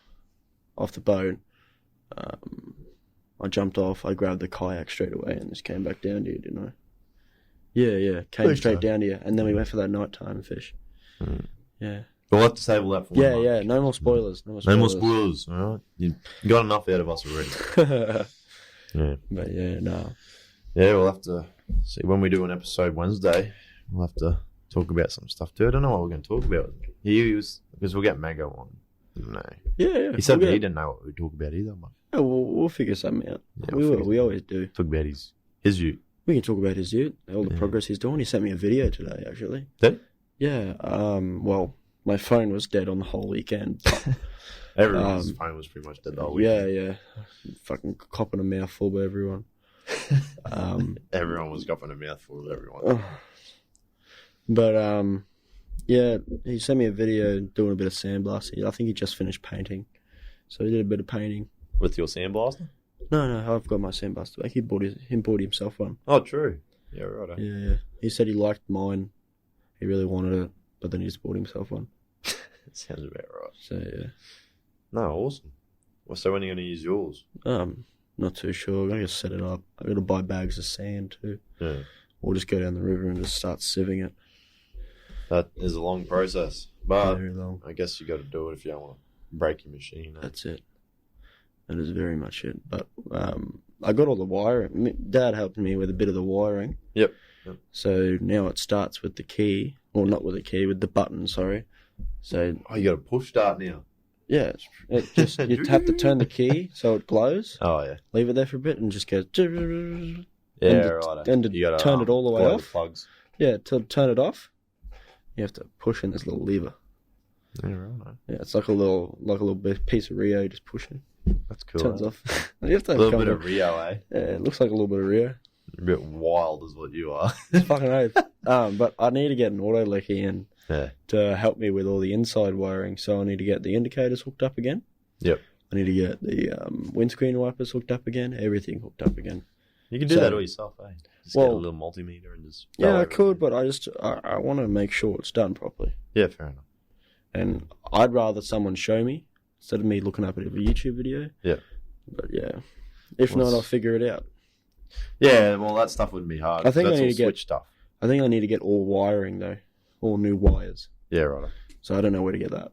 the boat, I jumped off, I grabbed the kayak straight away and just came back down to you, didn't I? Yeah, came straight down to you, and then we went for that nighttime fish. Yeah. We'll have to table that for one month. Yeah, no more spoilers. No more spoilers, all right? You got enough out of us already. Yeah. But yeah, no. Yeah, we'll have to see when we do an episode Wednesday. We'll have to talk about some stuff too. I don't know what we're going to talk about. Because we'll get Mago on. No. Yeah. He said he didn't know what we'd talk about either. But... Yeah, we'll figure something out. Yeah, we will. We always do. Talk about his ute. We can talk about his ute, all the progress he's doing. He sent me a video today, actually. Did he? Yeah. Well, my phone was dead on the whole weekend. But, Everyone's phone was pretty much dead the whole yeah, weekend. yeah. Fucking copping a mouthful by everyone. Everyone was copping a mouthful of everyone. But, yeah, he sent me a video doing a bit of sandblasting. I think he just finished painting. So he did a bit of painting. With your sandblaster? No, I've got my sandblaster back. He bought himself one. Oh, true. Yeah, right. Yeah. He said he liked mine. He really wanted it, but then he just bought himself one. Sounds about right. So, yeah. No, awesome. Well, so when are you going to use yours? Not too sure. I'm going to set it up. I'm going to buy bags of sand too. Yeah. Or just go down the river and just start sieving it. That is a long process. But Very long. I guess you got to do it if you don't want to break your machine. That's it. That is very much it. But I got all the wiring. Dad helped me with a bit of the wiring. Yep. So now it starts with the key. Or not with the key, with the button, sorry. So you got a push start now. yeah, it just you have to turn the key so it glows. Oh, yeah. Leave it there for a bit and just go. Yeah, right. And you gotta, turn it all the way blow off. The plugs. Yeah, to turn it off, you have to push in this little lever. Yeah, right. Yeah, it's like a little piece of Rio just pushing. That's cool. Turns eh? off. You have to A have little bit of Rio, eh? Yeah, it looks like a little bit of Rio. A bit wild is what you are. It's fucking oath. But I need to get an auto lecky in Yeah. to help me with all the inside wiring. So I need to get the indicators hooked up again. Yep. I need to get the windscreen wipers hooked up again. Everything hooked up again. You can do that all yourself, eh? Just get a little multimeter and just... Yeah, I could, but I want to make sure it's done properly. Yeah, fair enough. And I'd rather someone show me instead of me looking up at a YouTube video. Yeah. But yeah. If not, I'll figure it out. Yeah, well, that stuff wouldn't be hard. I think that's I need all to get switch stuff. I think I need to get all wiring though, all new wires. Yeah, right. So I don't know where to get that.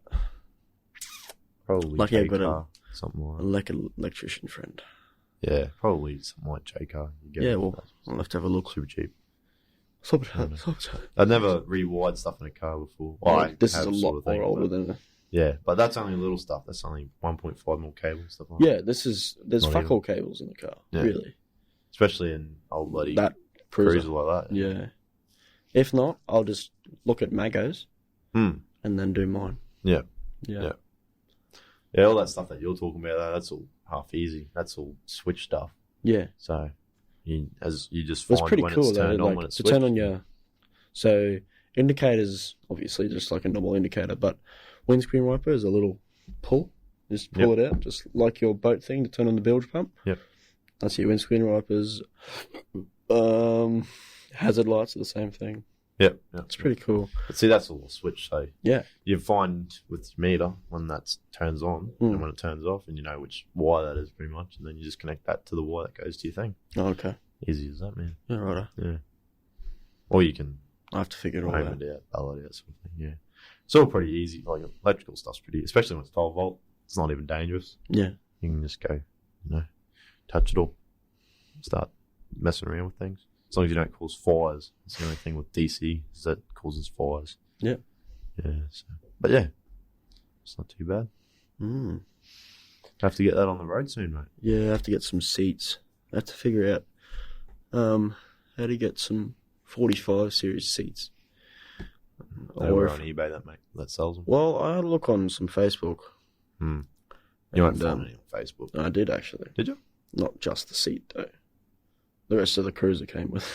Probably Lucky I've got J-Car, something like that. Electrician friend. Yeah, probably something like J-Car. Yeah, well, I'll have to have a look. Super cheap. Stop it. I've never rewired stuff in a car before. Well, this is a lot more older than. Yeah, but that's only little stuff. That's only 1.5mm cable stuff like that. Yeah, there's fuck all cables in the car. Yeah. Really. Especially in old bloody that cruiser like that. Yeah. If not, I'll just look at Magos and then do mine. Yeah. Yeah. Yeah, all that stuff that you're talking about, that's all half easy. That's all switch stuff. Yeah. So you just find pretty when cool, it's turned though, on, when it's to switched. turn on your. So indicators, obviously, just like a normal indicator, but windscreen wiper is a little pull. Just pull it out, just like your boat thing to turn on the bilge pump. Yep. That's your windscreen wipers. Hazard lights are the same thing. Yep. It's pretty cool. But see, that's all switch. So yeah, you find with your meter when that turns on and when it turns off, and you know which wire that is pretty much, and then you just connect that to the wire that goes to your thing. Oh, okay. Easy as that, man. Yeah, right. Yeah. Or you can. I have to figure it all out. Ballot it out, sort of thing. Yeah. It's all pretty easy. Like electrical stuff's pretty, especially when it's 12 volt. It's not even dangerous. Yeah. You can just go, touch it all, start messing around with things. As long as you don't cause fires. That's the only thing with DC is that it causes fires. Yeah. Yeah. So, but yeah, it's not too bad. Have to get that on the road soon, mate. Yeah, I have to get some seats. I have to figure out how to get some 45 series seats. Or on eBay that sells them. Well, I had a look on some Facebook. You won't find any on Facebook. I did actually. Did you? Not just the seat though. The rest of the cruiser came with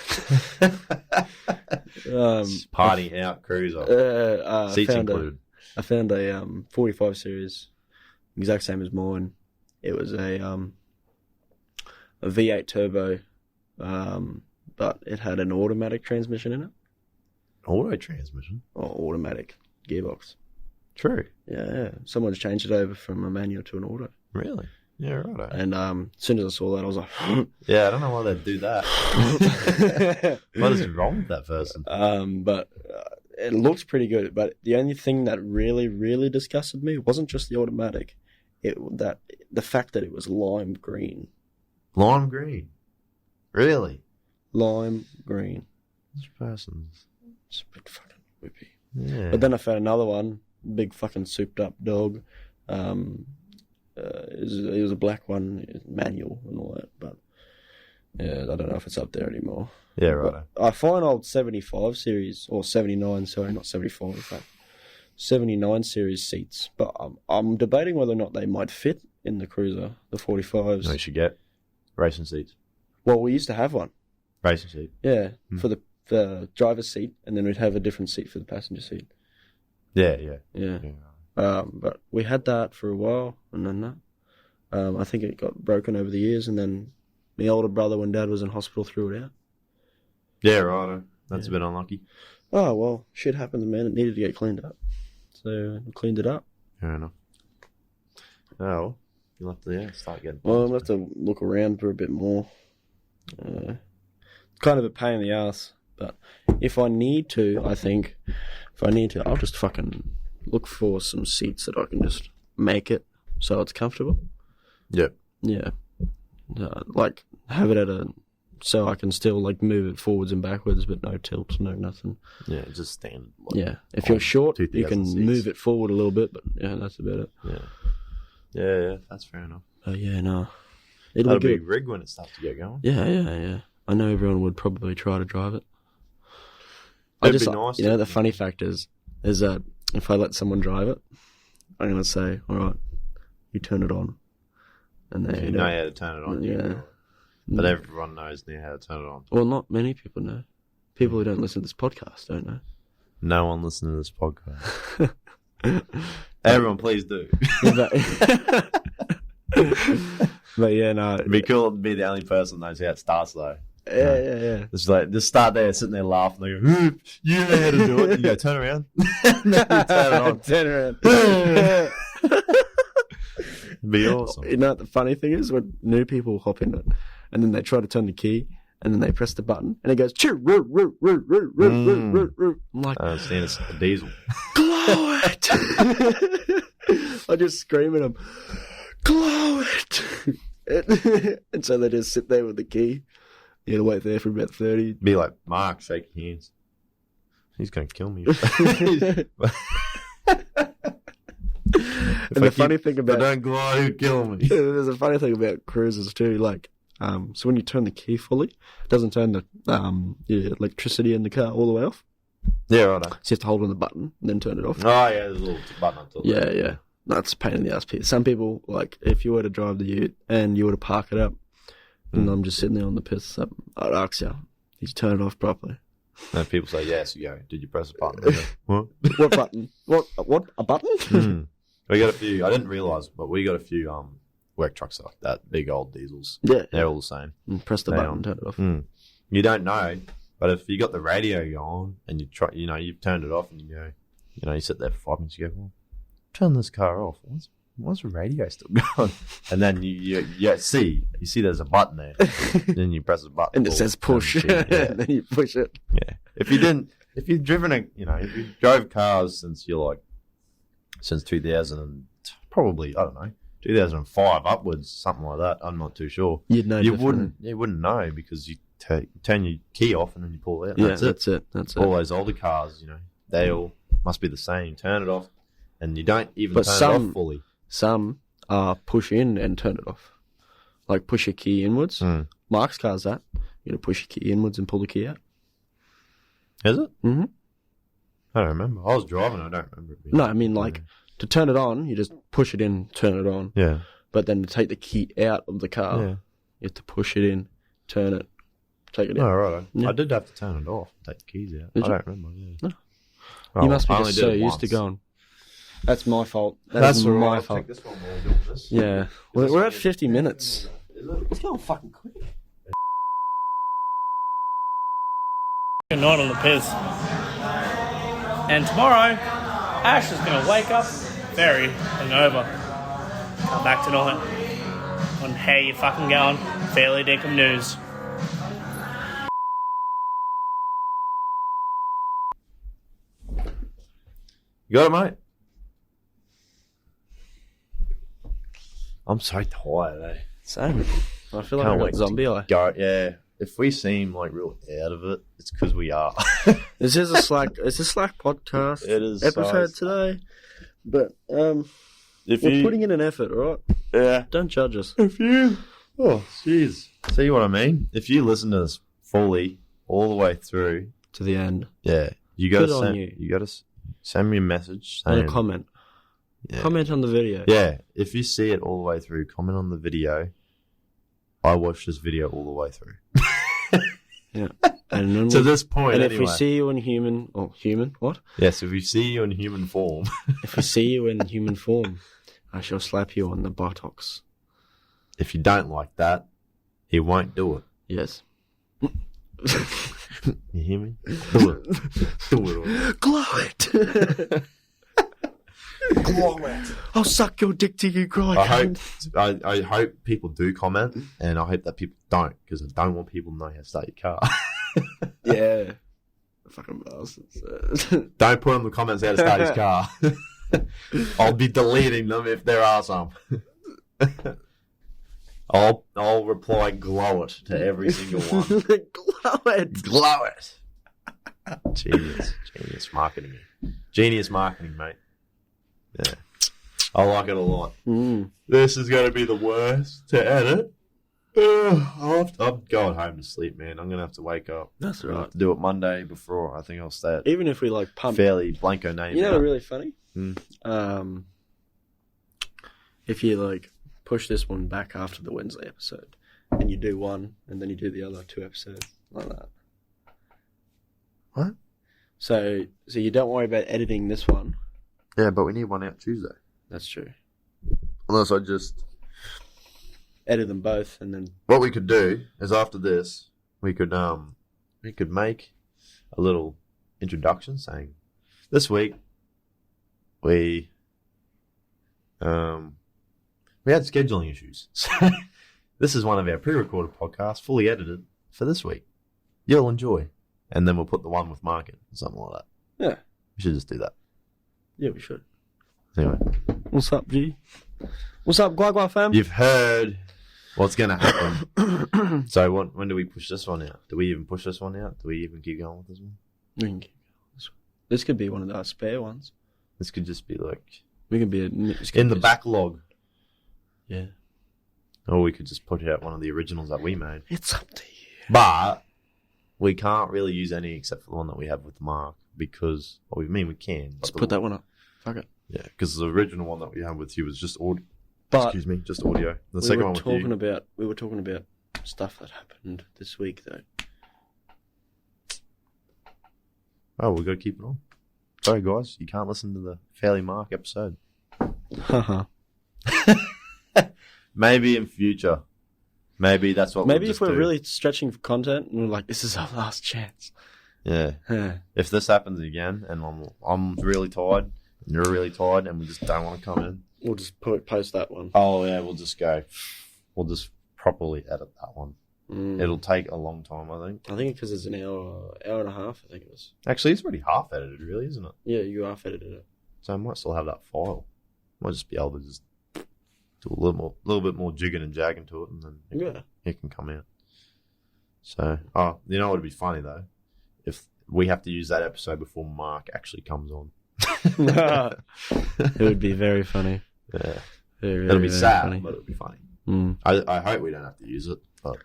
it. Party out cruiser. Seats included. I found a 45 series, exact same as mine. It was a V8 turbo, but it had an automatic transmission in it. Auto transmission? Or automatic gearbox. True. Yeah. Someone's changed it over from a manual to an auto. Really? Yeah, right. And as soon as I saw that, I was like, yeah, I don't know why they'd do that. What is wrong with that person? But it looks pretty good. But the only thing that really, really disgusted me wasn't just the automatic. The fact that it was lime green. Lime green? Really? Lime green. This person's... It's a bit fucking whippy. Yeah. But then I found another one, big fucking souped up dog. It was a black one, manual and all that, but yeah, I don't know if it's up there anymore. Yeah, right. But I find old 75 series, or 79, sorry, not 75 in fact. 79 series seats, but I'm debating whether or not they might fit in the Cruiser, the 45s. No, you should get racing seats. Well, we used to have one. Racing seat. Yeah, for the driver's seat, and then we'd have a different seat for the passenger seat. Yeah. But we had that for a while, and then that. I think it got broken over the years, and then my older brother, when Dad was in hospital, threw it out. Yeah, right. That's a bit unlucky. Oh, well, shit happens, man. It needed to get cleaned up. So we cleaned it up. Fair enough. Oh, well, you'll have to start getting... Well, I'll have to look around for a bit more. Kind of a pain in the ass, but if I need to, I'll just fucking look for some seats that I can just make it so it's comfortable. Yep. Yeah. Like, have it so I can still, like, move it forwards and backwards, but no tilt, no nothing. Yeah, just standard. Like, if you're short, you can move it forward a little bit, but yeah, that's about it. Yeah, that's fair enough. No. That'll be a big rig when it starts to get going. Yeah. I know everyone would probably try to drive it. It'd be nice. The funny fact is that if I let someone drive it, I'm going to say, all right, you turn it on. And they know how to turn it on. Yeah. But everyone knows now how to turn it on. Well, not many people know. People who don't listen to this podcast don't know. No one listens to this podcast. Everyone, please do. But yeah, no. It'd be cool to be the only person that knows how it starts, though. Yeah. It's like, just start there, sitting there laughing. They go, you know how to do it. You go, turn around. No, you turn it on. Turn around. It'd be awesome. You know what the funny thing is? When new people hop in it, and then they try to turn the key, and then they press the button, and it goes, choo, roo, roo, roo, roo, roo, roo, roo. I'm like, I understand it's a diesel. Glow it! I just scream at them, glow it! And so they just sit there with the key. You gotta wait there for about 30. Be like, Mark, shake hands. He's gonna kill me. And the funny thing about... If I don't glide, he'll kill me. There's a funny thing about cruisers too, like, so when you turn the key fully, it doesn't turn the electricity in the car all the way off. Yeah, right. So you have to hold on the button and then turn it off. Oh, yeah, there's a little button up to the left. Yeah. That's a pain in the ass. Some people, like, if you were to drive the ute and you were to park it up, and I'm just sitting there on the piss, I'd ask you, did you turn it off properly? And people say yes, you go, did you press the button? What? What button? What? A button? We got a few, I didn't realise, but we got a few work trucks like that, big old diesels. Yeah. They're all the same. And press the button, turn it off. You don't know, but if you got the radio going and you try, you've turned it off and you go, you sit there for 5 minutes, you go, well, turn this car off. Why's the radio still going? And then you see there's a button there. Then you press the button. And it says push. And then you push it. Yeah. If you've driven if you drove cars since 2000 and probably, I don't know, 2005 upwards, something like that. I'm not too sure. You'd know. You wouldn't know because you turn your key off and then you pull it out. Yeah, that's it. All those older cars, they all must be the same. Turn it off and you don't even turn it off fully. Some push in and turn it off. Like push your key inwards. Mark's car's that. You gotta push your key inwards and pull the key out. Is it? Mm-hmm. I don't remember. I was driving, I don't remember it being. No, I mean like to turn it on, you just push it in, turn it on. Yeah. But then to take the key out of the car, you have to push it in, turn it, take it out. Oh, right. Yeah. I did have to turn it off, take the keys out. I don't remember, No. Oh, you must be just so used to going. That's my fault. That's my fault. Take this one while we're doing this. Yeah. We're at 50 minutes. It's going fucking quick. Good night on the piss. And tomorrow, Ash is going to wake up very hungover. Come back tonight on How You Fucking Going, Fairly Dinkum News. You got it, mate? I'm so tired, eh? Same. I feel like I got zombie eye. Yeah. If we seem like real out of it, it's because we are. This is a Slack podcast. It is episode today. But we're putting in an effort, all right? Yeah. Don't judge us. Oh, jeez. See what I mean? If you listen to this fully, all the way through to the end. Yeah. You got Good on you. You got to Send me a message. And Saying, a comment. Yeah. Comment on the video. Yeah, if you see it all the way through, comment on the video. I watched this video all the way through. Yeah. And then To this point, and anyway. if we see you in human what? Yes, if we see you in human form. If we see you in human form, I shall slap you on the buttocks. If you don't like that, he won't do it. Yes. You hear me? Do it. Do it. Glow it. Glow it. I'll suck your dick till you cry. I hope people do comment, and I hope that people don't, because I don't want people to know how to start your car. Yeah. Fucking bastards. Don't put in the comments how to start his car. I'll be deleting them if there are some. I'll reply glow it to every single one. Glow it. Glow it. Genius marketing. Genius marketing, mate. Yeah. I like it a lot. This is going to be the worst to edit. I'm going home to sleep, man. I'm going to have to wake up. That's I'll right. have to do it Monday before. I think I'll stay at Even if we like pump. fairly blanco name. You know what's really funny? Mm. If you like push this one back after the Wednesday episode, and you do one, and then you do the other 2 episodes like that. What? So you don't worry about editing this one. Yeah, but we need one out Tuesday. That's true. Unless I just... Edit them both, and then What we could do is after this, we could make a little introduction saying, this week we had scheduling issues. So this is one of our pre-recorded podcasts, fully edited for this week. You'll enjoy, and then we'll put the one with Mark in, something like that. yeah, We should just do that. yeah, we should. Anyway, What's up, G? What's up, Guagua fam? you've heard what's going to happen. So when do we push this one out? Do we even push this one out? Do we even keep going with this one? We can keep going. This could be one of our spare ones. This could just be like We can be in the backlog. Yeah, Or we could just put out one of the originals that we made. it's up to you. But we can't really use any except for the one that we have with Mark because, well, we can. Let's put that one up. Fuck it. Yeah, because the original one that we had with you was just audio. But Excuse me, just audio. The we second were one with talking you. about stuff that happened this week, though. Oh, we've got to keep it on. Sorry, guys, you can't listen to the Fairly Mark episode. Haha. Maybe in future. Maybe that's what Maybe we'll if just we're do. really stretching for content and we're like, this is our last chance. Yeah. Yeah. If this happens again and I'm really tired and you're really tired and we just don't want to come in. We'll just post that one. Oh, yeah, we'll just properly edit that one. Mm. It'll take a long time, I think. I think because it's an hour and a half, I think it was. Actually, it's already half edited, really, isn't it? Yeah, you half edited it. So I might still have that file. Might just be able to just do a little bit more jigging and jagging to it, and then it can come out. So, you know what would be funny though, if we have to use that episode before Mark actually comes on. It would be very funny. Yeah, Very, it'll be very sad, funny. but it'll be funny. Mm. I hope we don't have to use it, but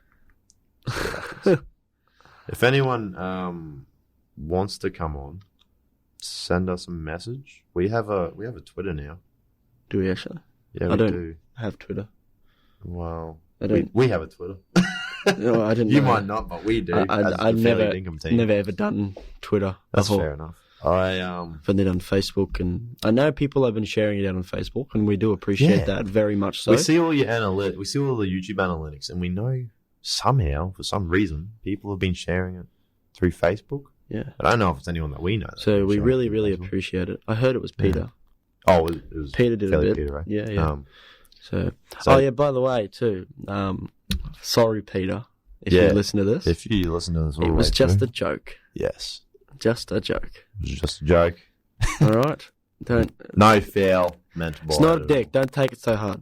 if anyone wants to come on, send us a message. We have a Twitter now. Do we actually? Yeah, I we don't do. have Twitter. Well, I don't. we have a Twitter. No, I didn't. You know. might not, but we do. I've never never done Twitter. That's before. fair enough. I I've done it on Facebook, and I know people have been sharing it out on Facebook, and we do appreciate that very much. So we see all your analytics. We see all the YouTube analytics, and we know somehow, for some reason, people have been sharing it through Facebook. yeah. I don't know if it's anyone that we know. So we really, really appreciate it. I heard it was Peter. Oh, it was Peter did a fairly bit. Peter, right? Yeah, yeah. So oh yeah. By the way, too. Sorry, Peter, if you listen to this. If you listen to this, all it the was way just through. a joke. Yes, Just a joke. it was just a joke. All right. Don't. No foul meant by It's not a it. dick. Don't take it so hard.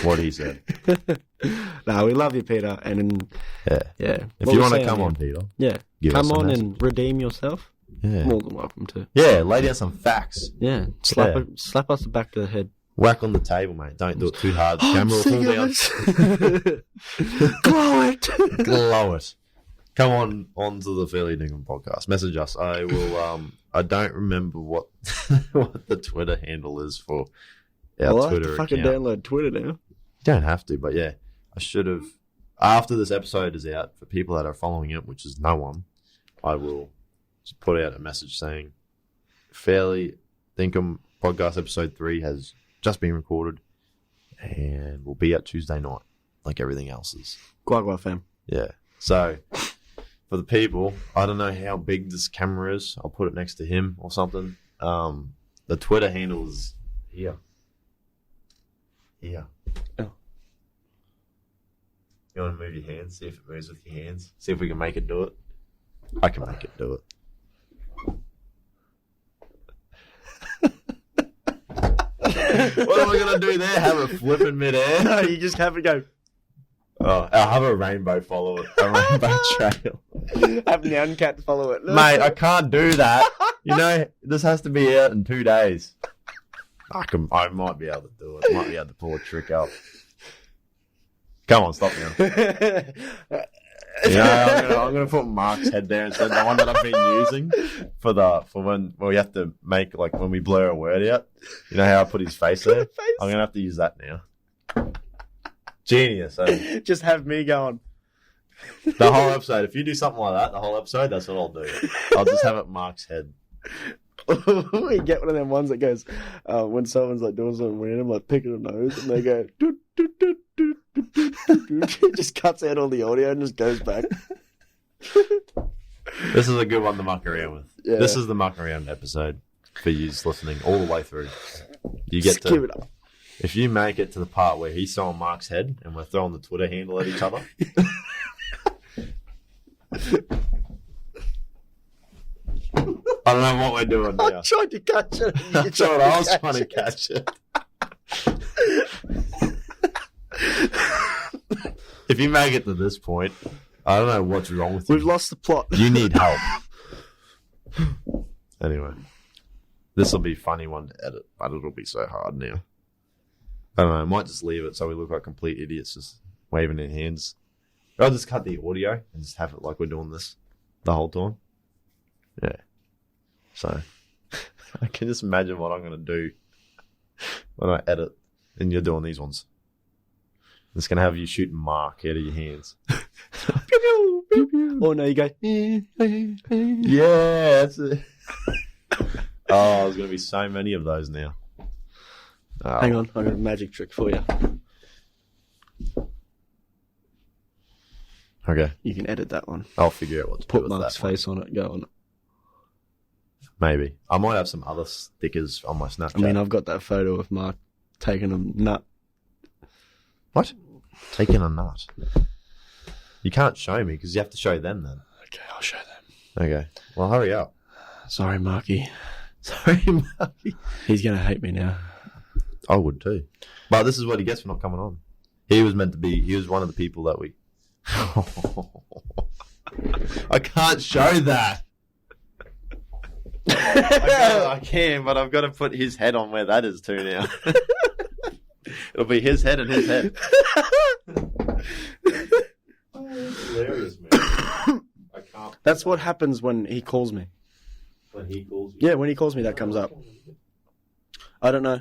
What he said. No, we love you, Peter. And yeah. If What you we're want to saying come here- on, Peter, yeah, give come us a on message. and redeem yourself. Yeah, More than welcome to. yeah, lay down some facts. Yeah, slap us the back of the head. Whack on the table, mate. Don't do it too hard. The camera will fall down. Glow it. Glow it. come on to the Fairly Dinkum podcast. Message us. I will. I don't remember what what the Twitter handle is for our Well, I have Twitter to fucking account. download Twitter now. You don't have to, but yeah, I should have. After this episode is out, for people that are following it, which is no one, I will just put out a message saying, Fairly Dinkum podcast episode 3 has just been recorded and will be out Tuesday night, like everything else is. Guagua fam. Yeah. So, for the people, I don't know how big this camera is. I'll put it next to him or something. The Twitter handle is here. Here. Oh. You want to move your hands? See if it moves with your hands. See if we can make it do it. I can make it do it. What am I going to do there? Have it flip in midair? No, you just have it go. Oh, I'll have a rainbow follow it. A rainbow trail. Have Nyan Cat follow it. Mate, I can't do that. You know, this has to be out in 2 days. I might be able to do it. Might be able to pull a trick out. Come on, stop now. I'm gonna put Mark's head there instead of the one that I've been using for when we have to make, like, when we blur a word out. You know how I put his face there? I'm gonna have to use that now. Genius. Eh? Just have me going. The whole episode. If you do something like that, the whole episode, that's what I'll do. I'll just have it Mark's head. We get one of them ones that goes when someone's like doing something random, like picking a nose, and they go doot, doot, doot, doot, doot, doot, doot. It just cuts out all the audio and just goes back. This is a good one to muck around with. Yeah. This is the muck around episode for you listening all the way through. You get Skip to it up. if you make it to the part where he's on Mark's head and we're throwing the Twitter handle at each other. I don't know what we're doing now. I tried to catch it. That's what I was trying to catch it. If you make it to this point, I don't know what's wrong with you. We've lost the plot. You need help. Anyway, this will be a funny one to edit, but it'll be so hard now. I don't know. I might just leave it so we look like complete idiots just waving their hands. Or I'll just cut the audio and just have it like we're doing this the whole time. Yeah. So I can just imagine what I'm going to do when I edit and you're doing these ones. It's going to have you shooting Mark out of your hands. Oh, no, you go. Yeah, that's it. Oh, there's going to be so many of those now. Oh. Hang on, I got a magic trick for you. Okay. You can edit that one. I'll figure out what to do Put with Mark's that one. face on it. Go on. Maybe. I might have some other stickers on my Snapchat. I mean, I've got that photo of Mark taking a nut. What? Taking a nut? You can't show me because you have to show them then. Okay, I'll show them. Okay. Well, hurry up. Sorry, Marky. Sorry, Marky. He's going to hate me now. I would too. But this is what he gets for not coming on. He was meant to be, he was one of the people that we... I can't show that. I can, but I've got to put his head on where that is too now. It'll be his head and his head. Oh, that's hilarious, man. I can't. That's what happens when he calls me. When he calls you. Yeah, when he calls me, that comes up. I don't know.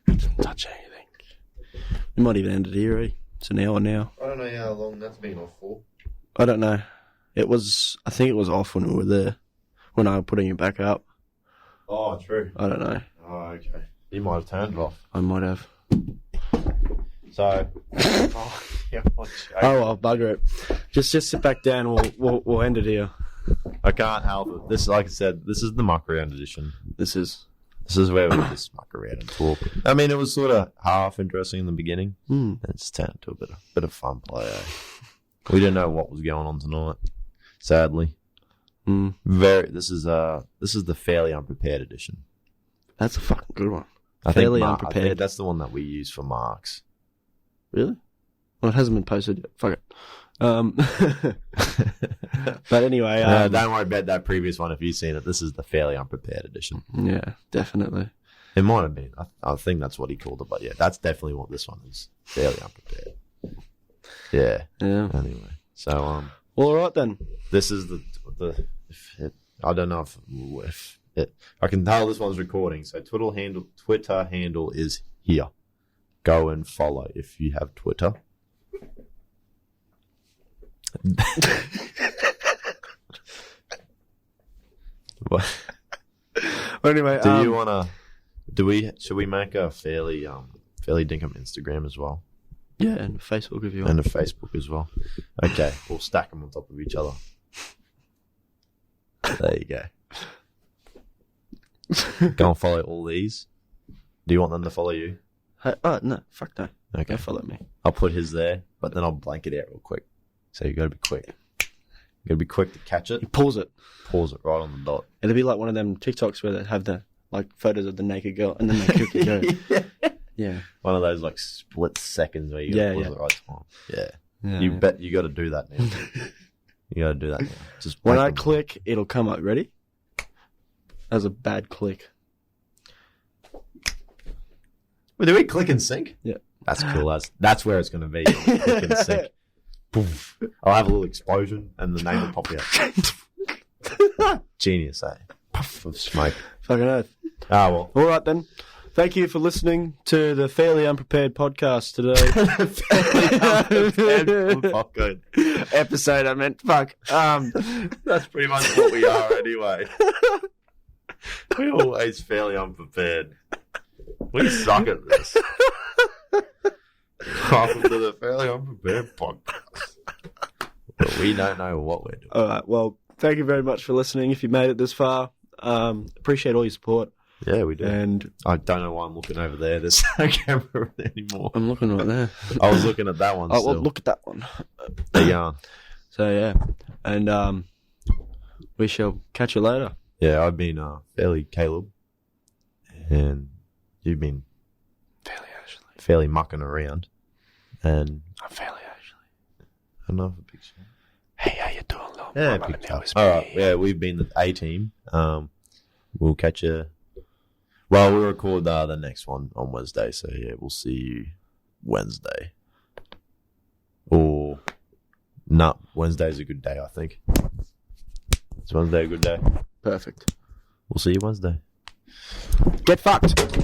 It doesn't touch anything. We might even end it here, eh? It's an hour now. I don't know how long that's been off for. I don't know. I think it was off when we were there. When I was putting it back up. Oh, true. I don't know. Oh, okay. You might have turned it off. I might have. So, oh well, bugger it. Just sit back down. We'll end it here. I can't help it. This, like I said, this is the muck around edition. This is where we just muck around and talk. I mean, it was sort of half interesting in the beginning, and it's turned into a bit of fun play. Eh? We didn't know what was going on tonight, sadly. This is the fairly unprepared edition. That's a fucking good one. I Fairly think unprepared. I think that's the one that we use for marks. Really? Well, it hasn't been posted yet. Fuck it. But anyway, don't worry about that previous one if you've seen it. This is the fairly unprepared edition. Yeah, definitely. It might have been. I think that's what he called it, but yeah, that's definitely what this one is. Fairly unprepared. Yeah. Yeah. Anyway, so Well, all right then. This is I don't know if it. I can tell this one's recording. So Twitter handle is here. Go and follow if you have Twitter. What? Well, anyway, Do you wanna? Should we make a fairly Dinkum Instagram as well, yeah, and Facebook if you and want. a Facebook as well? Okay, we'll stack them on top of each other. There you go. Go and follow all these. Do you want them to follow you? Hey, no, fuck no. Okay, Go follow me. I'll put his there, but then I'll blank it out real quick. So you got to be quick. You got to be quick to catch it. You pause it. Pause it right on the dot. It'll be like one of them TikToks where they have the like photos of the naked girl and then they click it go. Yeah. One of those like split seconds where you got to pause at the right time. Yeah. You bet you got to do that now. You got to do that now. Just When make I them- click, it'll come up. Ready? That was a bad click. Wait, do we click and sync? Yeah. That's cool. That's where it's going to be. Click and sync. Poof. I'll have a little explosion and the name will pop out. Genius, eh? Puff of smoke. Fucking earth. Ah, well. All right then. Thank you for listening to the Fairly Unprepared podcast today. Fuck good. Episode, I meant. Fuck. That's pretty much what we are anyway. We're always fairly unprepared. We suck at this. Welcome to the Fairly Unprepared podcast. But we don't know what we're doing. All right. Well, thank you very much for listening. If you made it this far, appreciate all your support. Yeah, we do. And I don't know why I'm looking over there. There's no camera anymore. I'm looking right there. I was looking at that one. Oh, still. well, look at that one. There you are. So yeah, and we shall catch you later. Yeah, I've been fairly Caleb, and you've been fairly mucking around, and I'm fairly Ashley. another big show. Hey, how you doing, Lil? Yeah, My big name time. is All right, me. yeah, we've been the A team. We'll catch you. Well, we'll record the next one on Wednesday, so yeah, we'll see you Wednesday. Or Wednesday's a good day, I think. Is Wednesday a good day? Perfect. We'll see you Wednesday. Get fucked.